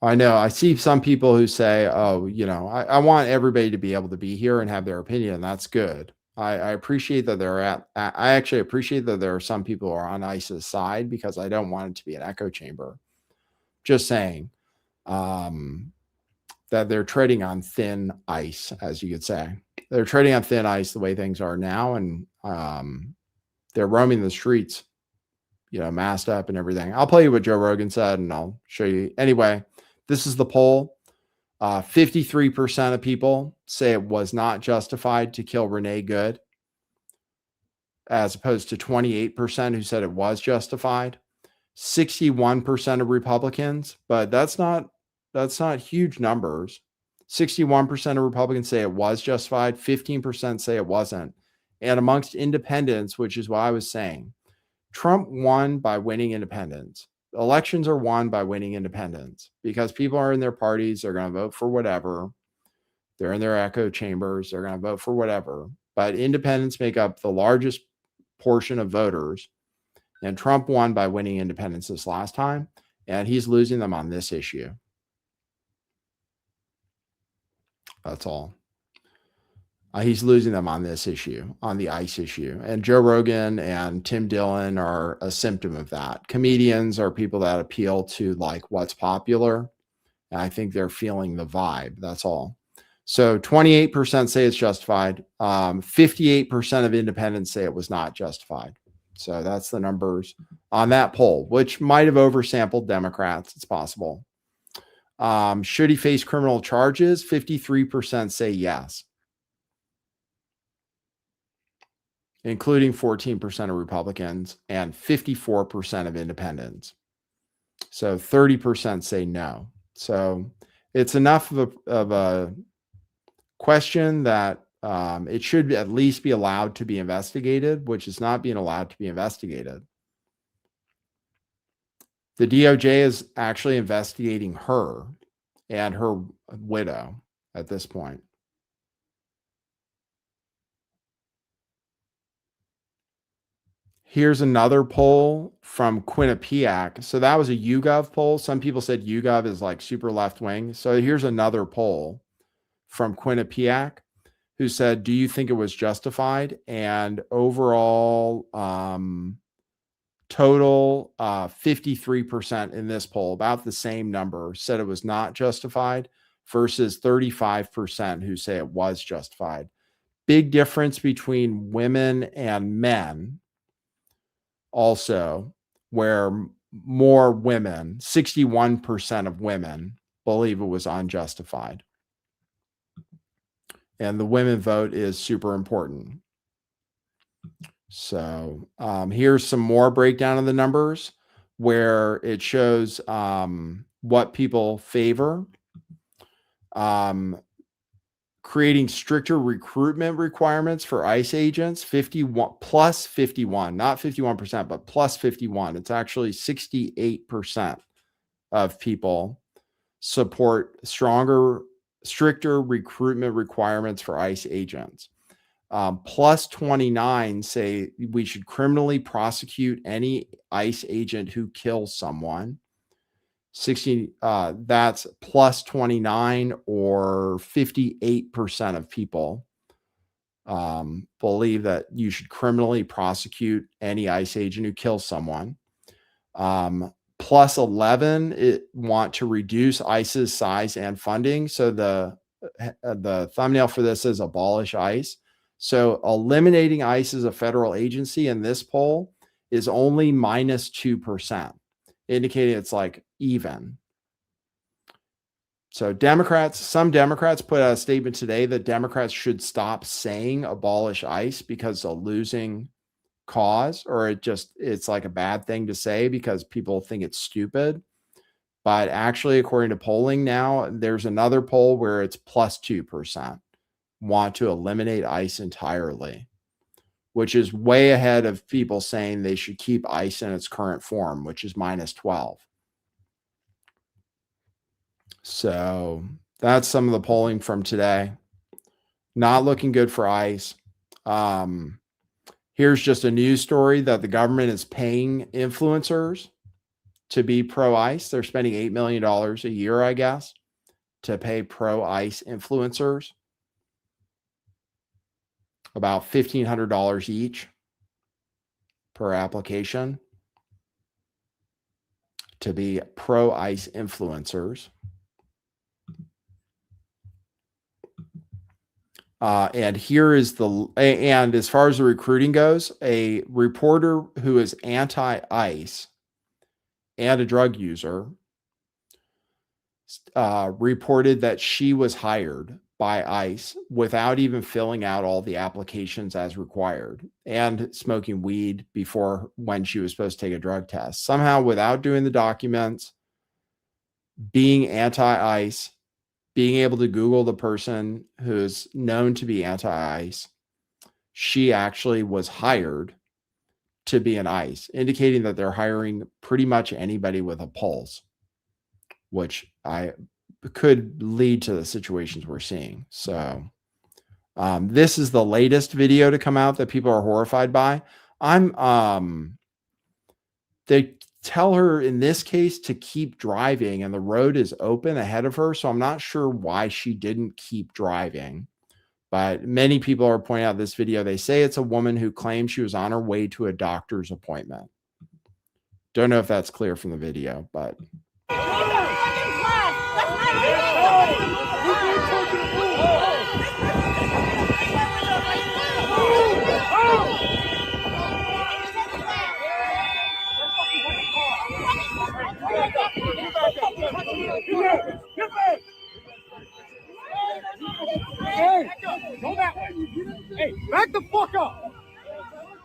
I know. I see some people who say, oh, I want everybody to be able to be here and have their opinion. That's good. I appreciate that I actually appreciate that there are some people who are on ICE's side, because I don't want it to be an echo chamber. Just saying that they're treading on thin ice, as you could say. They're treading on thin ice the way things are now. And they're roaming the streets, masked up and everything. I'll play you what Joe Rogan said and I'll show you. Anyway, this is the poll. 53% of people say it was not justified to kill Renee Good, as opposed to 28% who said it was justified. 61% of Republicans, but that's not huge numbers. 61% of Republicans say it was justified. 15% say it wasn't. And amongst independents, which is what I was saying, Trump won by winning independents. Elections are won by winning independents, because people are in their parties. They're going to vote for whatever. They're in their echo chambers. They're going to vote for whatever. But independents make up the largest portion of voters. And Trump won by winning independents this last time. And he's losing them on this issue. That's all. He's losing them on this issue, on the ICE issue. And Joe Rogan and Tim Dillon are a symptom of that. Comedians are people that appeal to like what's popular. And I think they're feeling the vibe. That's all. So 28% say it's justified. 58% of independents say it was not justified. So that's the numbers on that poll, which might have oversampled Democrats. It's possible. Should he face criminal charges? 53% say yes, including 14% of Republicans and 54% of independents. So 30% say no. So it's enough of a question that it should at least be allowed to be investigated, which is not being allowed to be investigated. The DOJ is actually investigating her and her widow at this point. Here's another poll from Quinnipiac. So that was a YouGov poll. Some people said YouGov is like super left wing. So here's another poll from Quinnipiac who said, do you think it was justified? And overall, total 53% in this poll, about the same number, said it was not justified versus 35% who say it was justified. Big difference between women and men. Also, where more women, 61% of women, believe it was unjustified. And the women vote is super important. So here's some more breakdown of the numbers where it shows what people favor. Creating stricter recruitment requirements for ICE agents, 51 plus 51, not 51%, but plus 51. It's actually 68% of people support stricter recruitment requirements for ICE agents. Plus 29 say we should criminally prosecute any ICE agent who kills someone. 60, that's plus 29, or 58% of people believe that you should criminally prosecute any ICE agent who kills someone. Plus 11 want to reduce ICE's size and funding. So the thumbnail for this is Abolish ICE. So eliminating ICE as a federal agency in this poll is only minus 2%, indicating it's like even. So some Democrats put out a statement today that Democrats should stop saying abolish ICE because it's a losing cause, or it's like a bad thing to say because people think it's stupid. But actually, according to polling now, there's another poll where it's plus 2% want to eliminate ICE entirely, which is way ahead of people saying they should keep ICE in its current form, which is minus 12. So that's some of the polling from today. Not looking good for ICE. Here's just a news story that the government is paying influencers to be pro-ICE. They're spending $8 million a year, I guess, to pay pro-ICE influencers. About $1,500 each per application to be pro-ICE influencers. And here is and as far as the recruiting goes, a reporter who is anti-ICE and a drug user reported that she was hired by ICE without even filling out all the applications as required and smoking weed before when she was supposed to take a drug test. Somehow, without doing the documents, being anti-ICE, being able to Google the person who is known to be anti-ICE, she actually was hired to be an ICE, indicating that they're hiring pretty much anybody with a pulse, which could lead to the situations we're seeing. So this is the latest video to come out that people are horrified by. They tell her in this case to keep driving and the road is open ahead of her. So I'm not sure why she didn't keep driving, But many people are pointing out this video. They say it's a woman who claims she was on her way to a doctor's appointment. Don't know if that's clear from the video, but Hey, go that way. Hey, back the fuck up.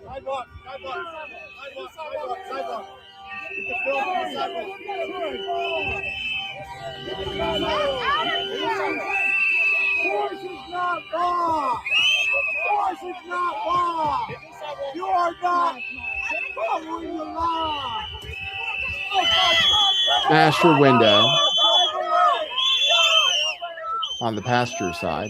Sidewalk, sidewalk, sidewalk, sidewalk, Force is not law. Force is not law. You are not following the law. smash your window on the passenger side.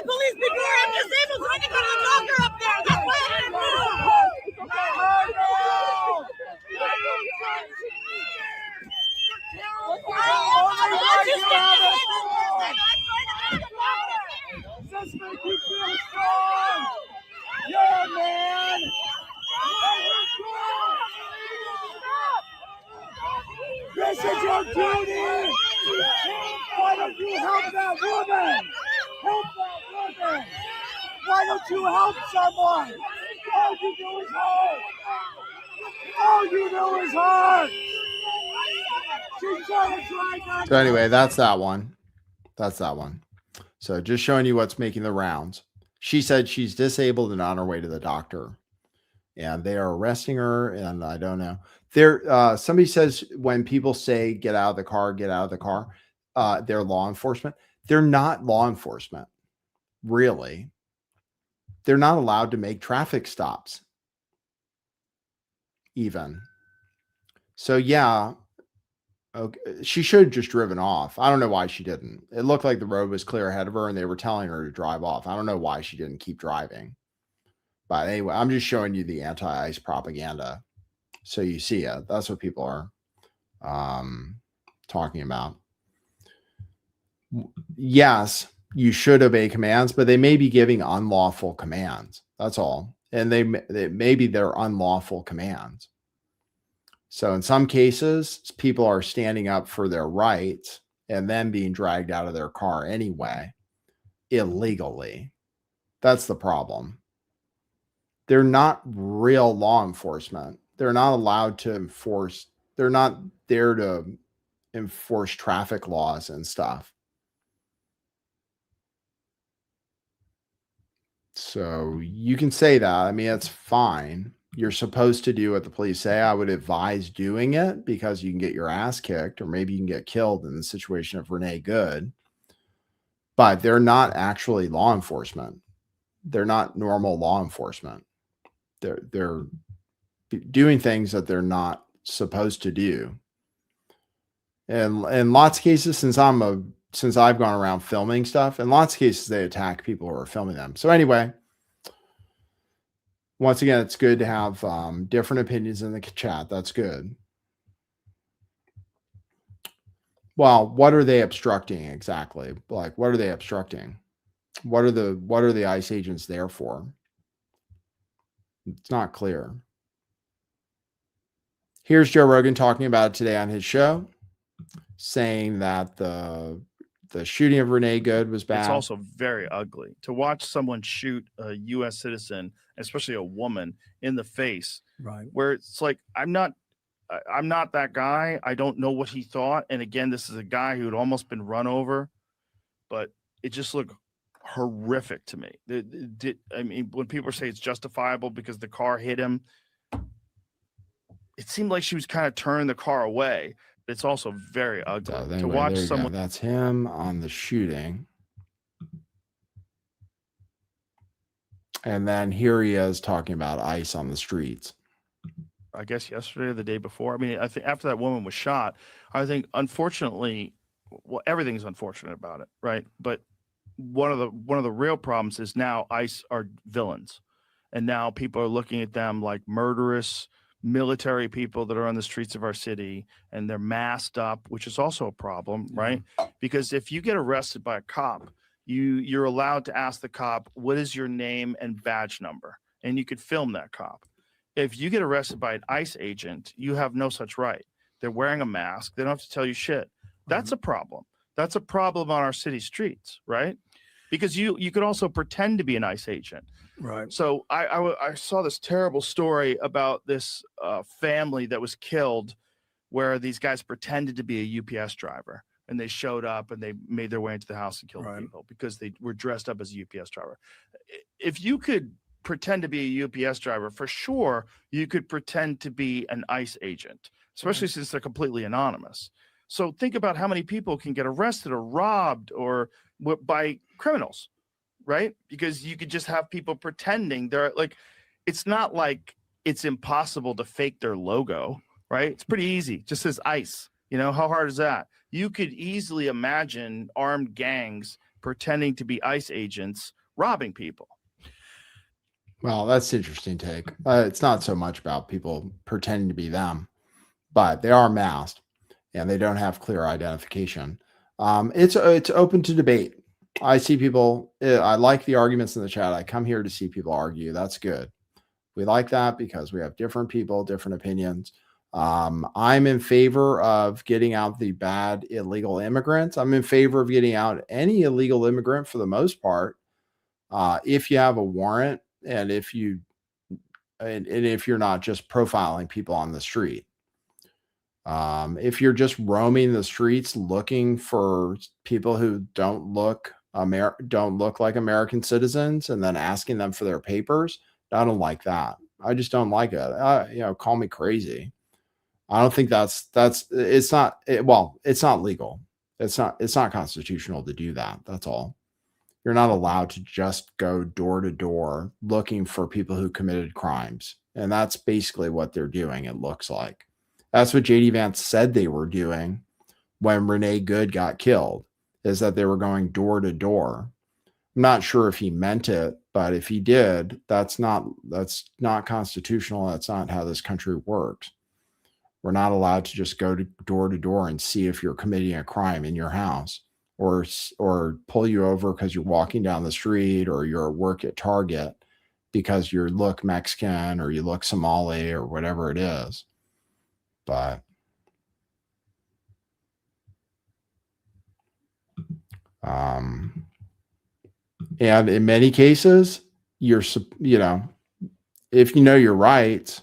Police before I'm disabled, so I can go to the doctor up there. That's why I didn't move. Just make you feel strong. Yeah, man. This is your duty. Why don't you help that woman? Help that woman. Why don't you help someone? All you do is hurt. All you do is hurt. She's trying to drag that. So anyway, that's that one. That's that one. So just showing you what's making the rounds. She said she's disabled and on her way to the doctor, and they are arresting her. And I don't know. There, somebody says when people say get out of the car, get out of the car, they're law enforcement. They're not law enforcement, really. They're not allowed to make traffic stops, even. So yeah. Okay, she should have just driven off. I don't know why she didn't. It looked like the road was clear ahead of her and they were telling her to drive off. I don't know why she didn't keep driving. But anyway, I'm just showing you the anti-ICE propaganda so you see it. That's what people are talking about. Yes, you should obey commands, but they may be giving unlawful commands. That's all. And maybe they're unlawful commands. So in some cases, people are standing up for their rights and then being dragged out of their car anyway, illegally. That's the problem. They're not real law enforcement. They're not allowed to enforce. They're not there to enforce traffic laws and stuff. So you can say that. I mean, it's fine. You're supposed to do what the police say. I would advise doing it because you can get your ass kicked, or maybe you can get killed in the situation of Renee Good. But they're not actually law enforcement. They're not normal law enforcement. They're doing things that they're not supposed to do. And in lots of cases, since I've gone around filming stuff, in lots of cases they attack people who are filming them. So anyway, once again, it's good to have different opinions in the chat. That's good. Well, what are they obstructing exactly? Like, what are they obstructing? What are the ICE agents there for? It's not clear. Here's Joe Rogan talking about it today on his show, saying that the shooting of Renee Good was bad. It's also very ugly to watch someone shoot a U.S. citizen, especially a woman, in the face. Right. Where it's like, I'm not that guy. I don't know what he thought. And again, this is a guy who had almost been run over, but it just looked horrific to me. I mean, when people say it's justifiable because the car hit him, it seemed like she was kind of turning the car away. It's also very ugly anyway, to watch someone. That's him on the shooting. And then here he is talking about ICE on the streets. I guess yesterday or the day before. I mean, I think after that woman was shot, I think unfortunately, well, everything's unfortunate about it, right? But one of the real problems is now ICE are villains, and now people are looking at them like murderous military people that are on the streets of our city, and they're masked up, which is also a problem, right? Because if you get arrested by a cop, you're allowed to ask the cop, what is your name and badge number, and you could film that cop. If you get arrested by an ICE agent, you have no such right. They're wearing a mask. They don't have to tell you shit. That's a problem. That's a problem on our city streets, right? Because you could also pretend to be an ICE agent. Right. So I saw this terrible story about this family that was killed where these guys pretended to be a UPS driver, and they showed up and they made their way into the house and killed people because they were dressed up as a UPS driver. If you could pretend to be a UPS driver, for sure, you could pretend to be an ICE agent, especially since they're completely anonymous. So think about how many people can get arrested or robbed or by criminals, right? Because you could just have people pretending they're like, it's not like it's impossible to fake their logo, right? It's pretty easy. Just says ICE. You know, how hard is that? You could easily imagine armed gangs pretending to be ICE agents robbing people. Well, that's an interesting take. It's not so much about people pretending to be them, but they are masked and they don't have clear identification. It's open to debate. I see people. I like the arguments in the chat. I come here to see people argue. That's good. We like that because we have different people, different opinions. I'm in favor of getting out the bad illegal immigrants. I'm in favor of getting out any illegal immigrant for the most part. If you have a warrant and if you're not just profiling people on the street. If you're just roaming the streets looking for people who don't look like American citizens and then asking them for their papers, I don't like that. I just don't like it. Call me crazy. I don't think it's not legal. It's not constitutional to do that. That's all. You're not allowed to just go door to door looking for people who committed crimes. And that's basically what they're doing, it looks like. That's what JD Vance said they were doing when Renee Good got killed, is that they were going door to door. I'm not sure if he meant it, but if he did, that's not constitutional. That's not how this country works. We're not allowed to just go to door and see if you're committing a crime in your house or pull you over because you're walking down the street or you're at work at Target because you look Mexican or you look Somali or whatever it is. But and in many cases, if you know your rights,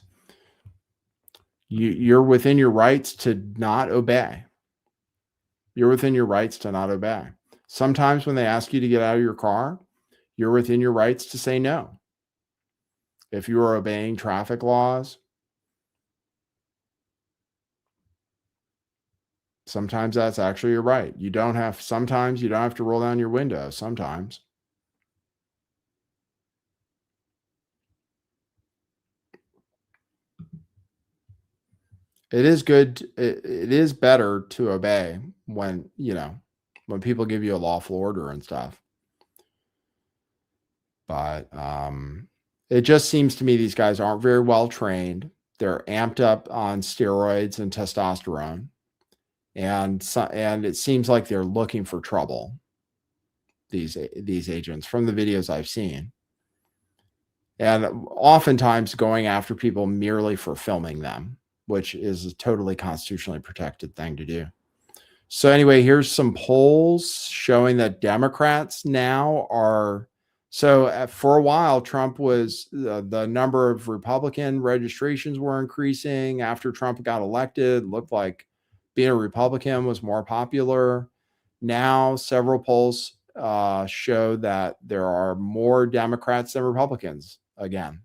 you're within your rights to not obey. You're within your rights to not obey. Sometimes when they ask you to get out of your car, you're within your rights to say no. If you are obeying traffic laws, sometimes that's actually your right. Sometimes you don't have to roll down your window. Sometimes. It is good. It is better to obey when people give you a lawful order and stuff. But it just seems to me these guys aren't very well trained. They're amped up on steroids and testosterone. And it seems like they're looking for trouble. These agents, from the videos I've seen. And oftentimes going after people merely for filming them, which is a totally constitutionally protected thing to do. So anyway, here's some polls showing that Democrats now are. So for a while, Trump was the number of Republican registrations were increasing after Trump got elected. Looked like being a Republican was more popular. Now, several polls show that there are more Democrats than Republicans again.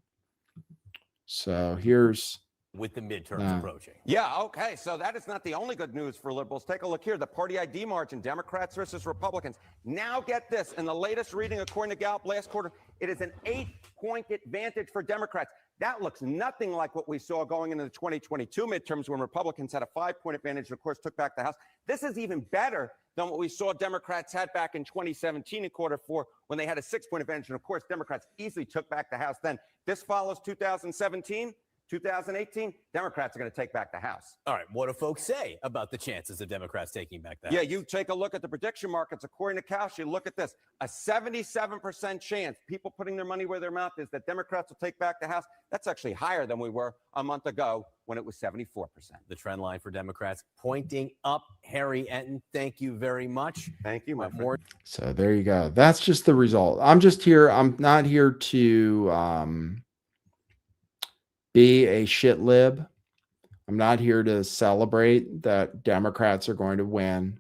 So here's with the midterms approaching. Yeah, okay. So that is not the only good news for liberals. Take a look here. The party ID margin, Democrats versus Republicans. Now get this. In the latest reading, according to Gallup last quarter, it is an 8-point advantage for Democrats. That looks nothing like what we saw going into the 2022 midterms when Republicans had a 5-point advantage and, of course, took back the House. This is even better than what we saw Democrats had back in 2017 in quarter 4 when they had a 6-point advantage. And, of course, Democrats easily took back the House then. This follows 2017. 2018, Democrats are going to take back the House. All right, what do folks say about the chances of Democrats taking back the House? Yeah, you take a look at the prediction markets. According to Kausch, you look at this, a 77% chance, people putting their money where their mouth is, that Democrats will take back the House. That's actually higher than we were a month ago when it was 74%. The trend line for Democrats pointing up. Harry Enton, thank you very much. Thank you, my friend. So there you go. That's just the result. I'm just here. I'm not here to be a shit lib. I'm not here to celebrate that Democrats are going to win.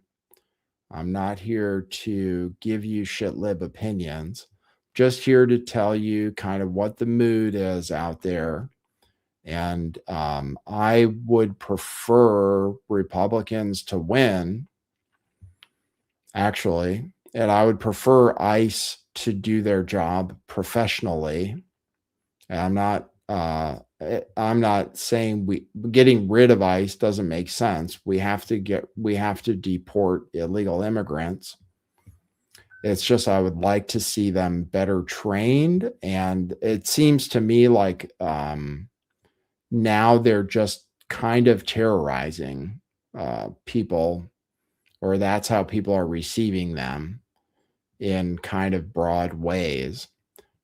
I'm not here to give you shit lib opinions. Just here to tell you kind of what the mood is out there. And I would prefer Republicans to win, actually. And I would prefer ICE to do their job professionally. And I'm not saying getting rid of ICE doesn't make sense. We have to deport illegal immigrants. It's just, I would like to see them better trained. And it seems to me like now they're just kind of terrorizing people, or that's how people are receiving them in kind of broad ways.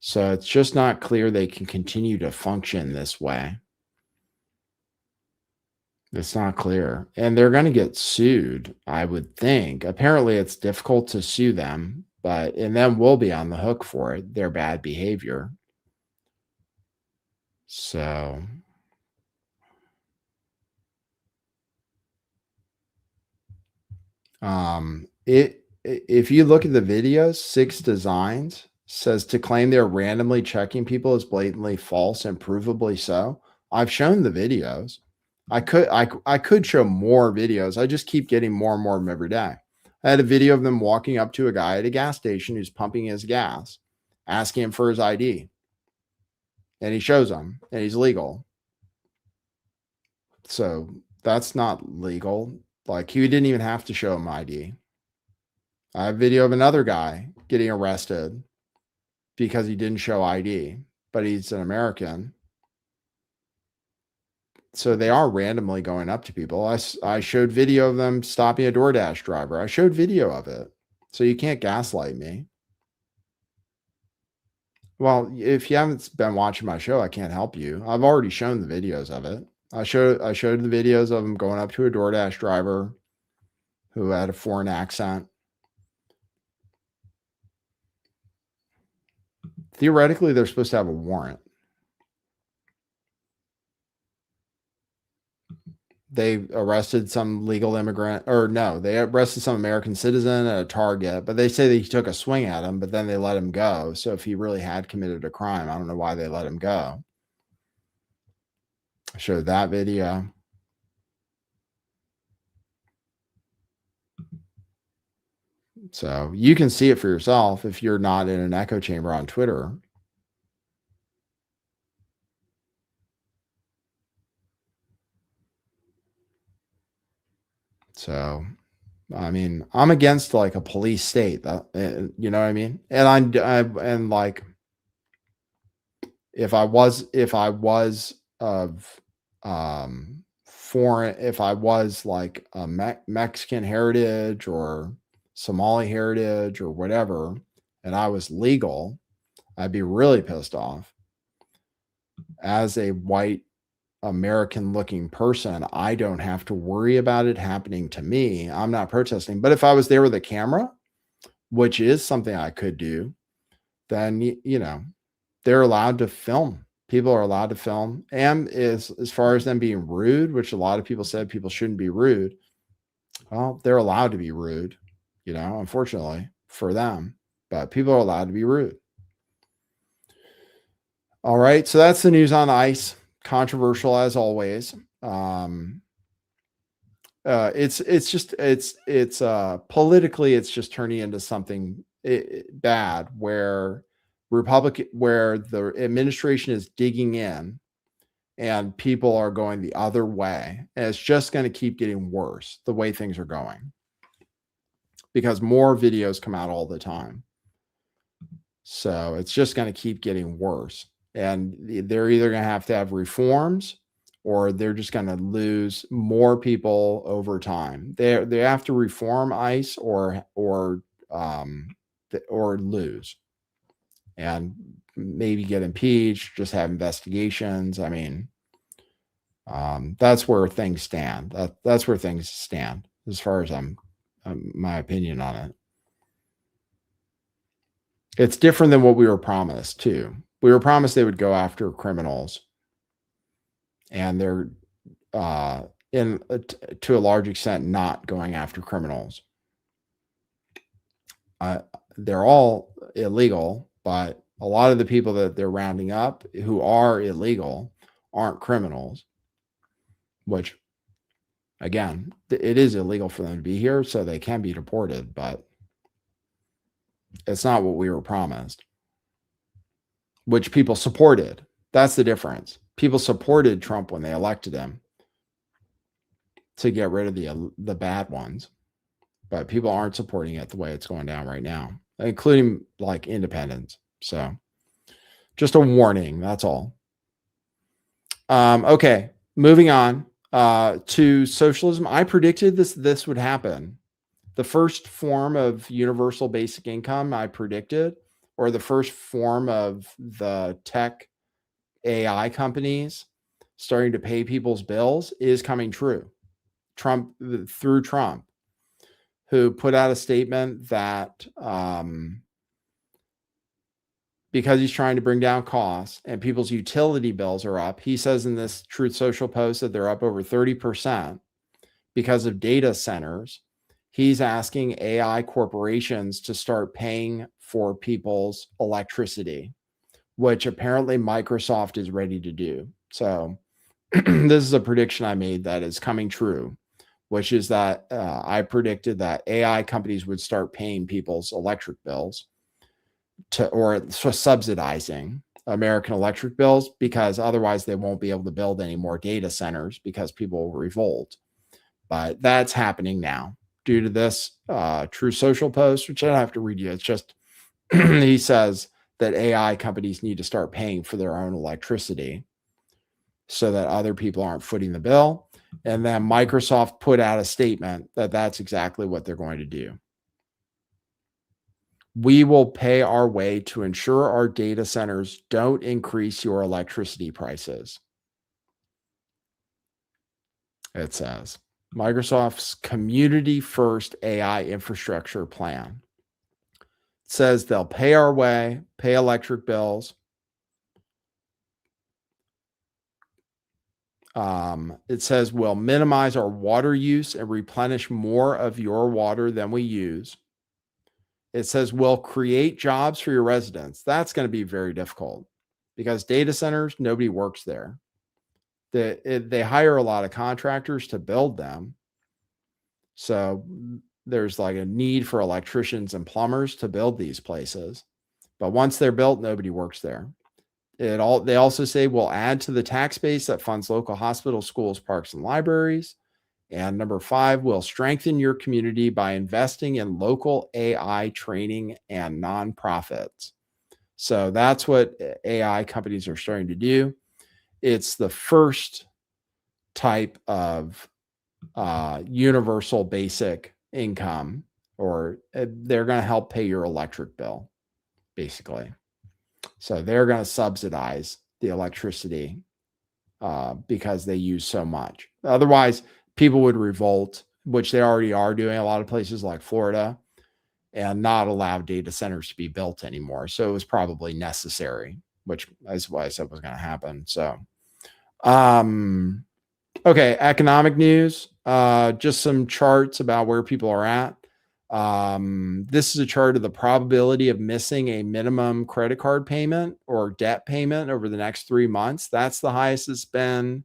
So it's just not clear they can continue to function this way. It's not clear. And they're going to get sued, I would think. Apparently it's difficult to sue them, and then we'll be on the hook for it, their bad behavior. So if you look at the videos, 6 Designs says to claim they're randomly checking people is blatantly false and provably so. I've shown the videos. I could show more videos. I just keep getting more and more of them every day. I had a video of them walking up to a guy at a gas station who's pumping his gas, asking him for his ID. And he shows them, and he's legal. So that's not legal. Like, he didn't even have to show him ID. I have a video of another guy getting arrested because he didn't show ID, but he's an American. So they are randomly going up to people. I showed video of them stopping a DoorDash driver. I showed video of it. So you can't gaslight me. Well, if you haven't been watching my show, I can't help you. I've already shown the videos of it. I showed the videos of him going up to a DoorDash driver who had a foreign accent. Theoretically, they're supposed to have a warrant. They arrested some legal immigrant, or no, they arrested some American citizen at a Target, but they say that he took a swing at him, but then they let him go. So if he really had committed a crime, I don't know why they let him go. I showed that video. So you can see it for yourself if you're not in an echo chamber on Twitter. So, I mean, I'm against like a police state. You know what I mean? And and like, if I was of foreign, if I was like a Mexican heritage or Somali heritage or whatever, and I was legal, I'd be really pissed off. As a white American looking person, I don't have to worry about it happening to me. I'm not protesting. But if I was there with a camera, which is something I could do, then, you know, they're allowed to film. People are allowed to film. And as far as them being rude, which a lot of people said people shouldn't be rude, well, they're allowed to be rude, you know, unfortunately for them. But people are allowed to be rude. All right. So that's the news on ICE. controversial as always. It's politically, it's just turning into something bad where the administration is digging in and people are going the other way. And it's just going to keep getting worse the way things are going because more videos come out all the time. So it's just going to keep getting worse. And they're either going to have reforms or they're just going to lose more people over time. They have to reform ICE or lose and maybe get impeached, just have investigations. I mean, that's where things stand. That's where things stand as far as my opinion on it. It's different than what we were promised too. We were promised they would go after criminals, and they're to a large extent not going after criminals. They're all illegal, but a lot of the people that they're rounding up who are illegal aren't criminals, which again, it is illegal for them to be here, so they can be deported, but it's not what we were promised, which people supported. That's the difference. People supported Trump when they elected him to get rid of the bad ones, but people aren't supporting it the way it's going down right now, including like independents. So just a warning. That's all. Okay. Moving on to socialism. I predicted this would happen. The first form of universal basic income I predicted, or the first form of the tech AI companies starting to pay people's bills is coming true. Trump, who put out a statement that because he's trying to bring down costs and people's utility bills are up, he says in this Truth Social post that they're up over 30% because of data centers. He's asking AI corporations to start paying for people's electricity, which apparently Microsoft is ready to do. So this is a prediction I made that is coming true, which is that I predicted that AI companies would start paying people's electric bills or subsidizing American electric bills, because otherwise they won't be able to build any more data centers because people will revolt. But that's happening now due to this True Social post, which I don't have to read you. It's just he says that AI companies need to start paying for their own electricity so that other people aren't footing the bill. And then Microsoft put out a statement that that's exactly what they're going to do. We will pay our way to ensure our data centers don't increase your electricity prices. It says Microsoft's community first AI infrastructure plan. It says they'll pay our way, pay electric bills. It says we'll minimize our water use and replenish more of your water than we use. It says we'll create jobs for your residents. That's going to be very difficult because data centers, nobody works there. They hire a lot of contractors to build them. So there's like a need for electricians and plumbers to build these places. But once they're built, nobody works there. They also say we'll add to the tax base that funds local hospitals, schools, parks, and libraries. And number 5, we'll strengthen your community by investing in local AI training and nonprofits. So that's what AI companies are starting to do. It's the first type of universal basic income, or they're going to help pay your electric bill, basically. So they're going to subsidize the electricity because they use so much. Otherwise, people would revolt, which they already are doing a lot of places like Florida, and not allow data centers to be built anymore. So it was probably necessary, which is what I said was going to happen. So, okay, economic news, just some charts about where people are at. This is a chart of the probability of missing a minimum credit card payment or debt payment over the next 3 months. That's the highest it's been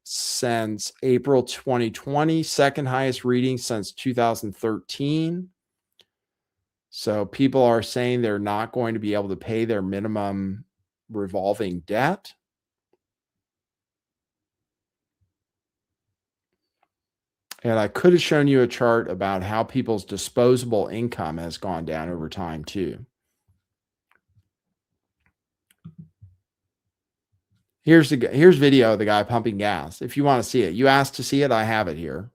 since April 2020, second highest reading since 2013. So people are saying they're not going to be able to pay their minimum revolving debt. And I could have shown you a chart about how people's disposable income has gone down over time too. Here's video of the guy pumping gas. If you want to see it, you asked to see it. I have it here.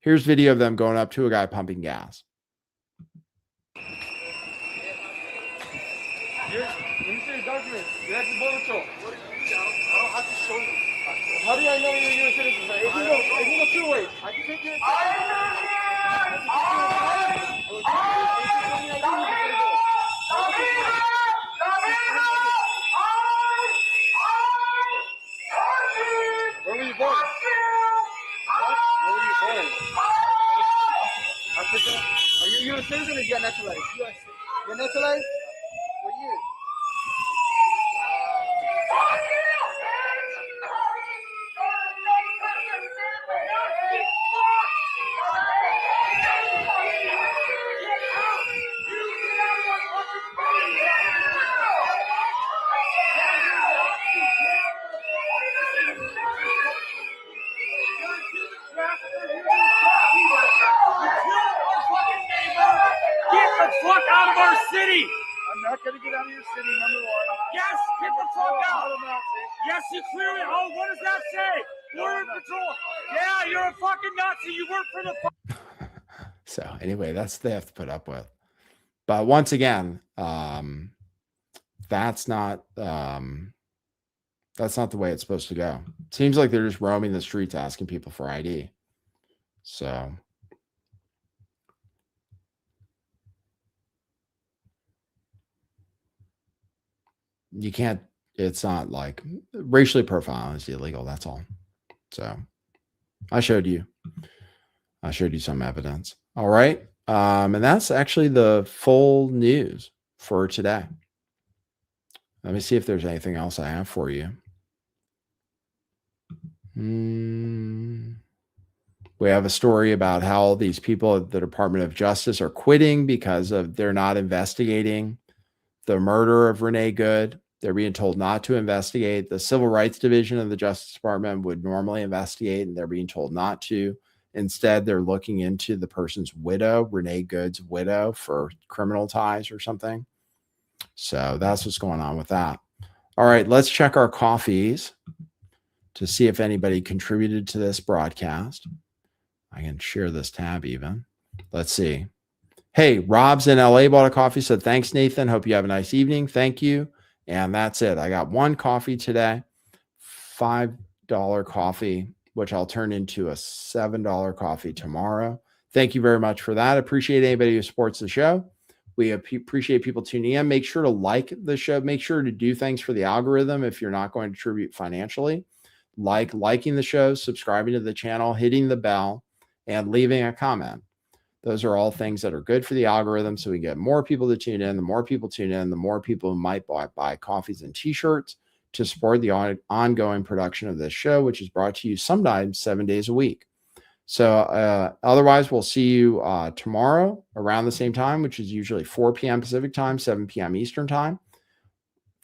Here's video of them going up to a guy pumping gas. How do I know you're a U.S. citizen? If you go two ways, I can take your Where were you born? Where were you born? Africa? Are you a U.S. citizen or you got naturalized? U.S. You're naturalized? What year? Get the fuck out of our city! I'm not going to get out of your city, number one. Yes, get the fuck out! Yes, you clearly. Oh, what does that say? Border Patrol. Yeah, you're a fucking Nazi. You work for the. So anyway, that's they have to put up with. But once again, that's not the way it's supposed to go. It seems like they're just roaming the streets asking people for ID. So you can't, it's not like racially profiling is illegal. That's all. So I showed you some evidence. All right. And that's actually the full news for today. Let me see if there's anything else I have for you. We have a story about how these people at the Department of Justice are quitting because they're not investigating the murder of Renee Good. They're being told not to investigate. The Civil Rights Division of the Justice Department would normally investigate, and they're being told not to. Instead, they're looking into the person's widow, Renee Good's widow, for criminal ties or something. So that's what's going on with that. All right, let's check our coffees to see if anybody contributed to this broadcast. I can share this tab even. Let's see. Hey, Rob's in LA bought a coffee. Said, thanks, Nathan. Hope you have a nice evening. Thank you. And that's it. I got one coffee today, $5 coffee, which I'll turn into a $7 coffee tomorrow. Thank you very much for that. Appreciate anybody who supports the show. We appreciate people tuning in. Make sure to like the show. Make sure to do things for the algorithm if you're not going to contribute financially. Liking the show, subscribing to the channel, hitting the bell, and leaving a comment. Those are all things that are good for the algorithm so we get more people to tune in. The more people tune in, the more people might buy coffees and t-shirts to support the ongoing production of this show, which is brought to you sometimes 7 days a week. So otherwise, we'll see you tomorrow around the same time, which is usually 4 p.m. Pacific time, 7 p.m. Eastern time.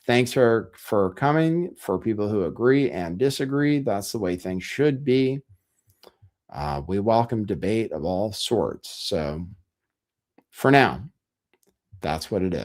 Thanks for coming. For people who agree and disagree, that's the way things should be. We welcome debate of all sorts. So for now, that's what it is.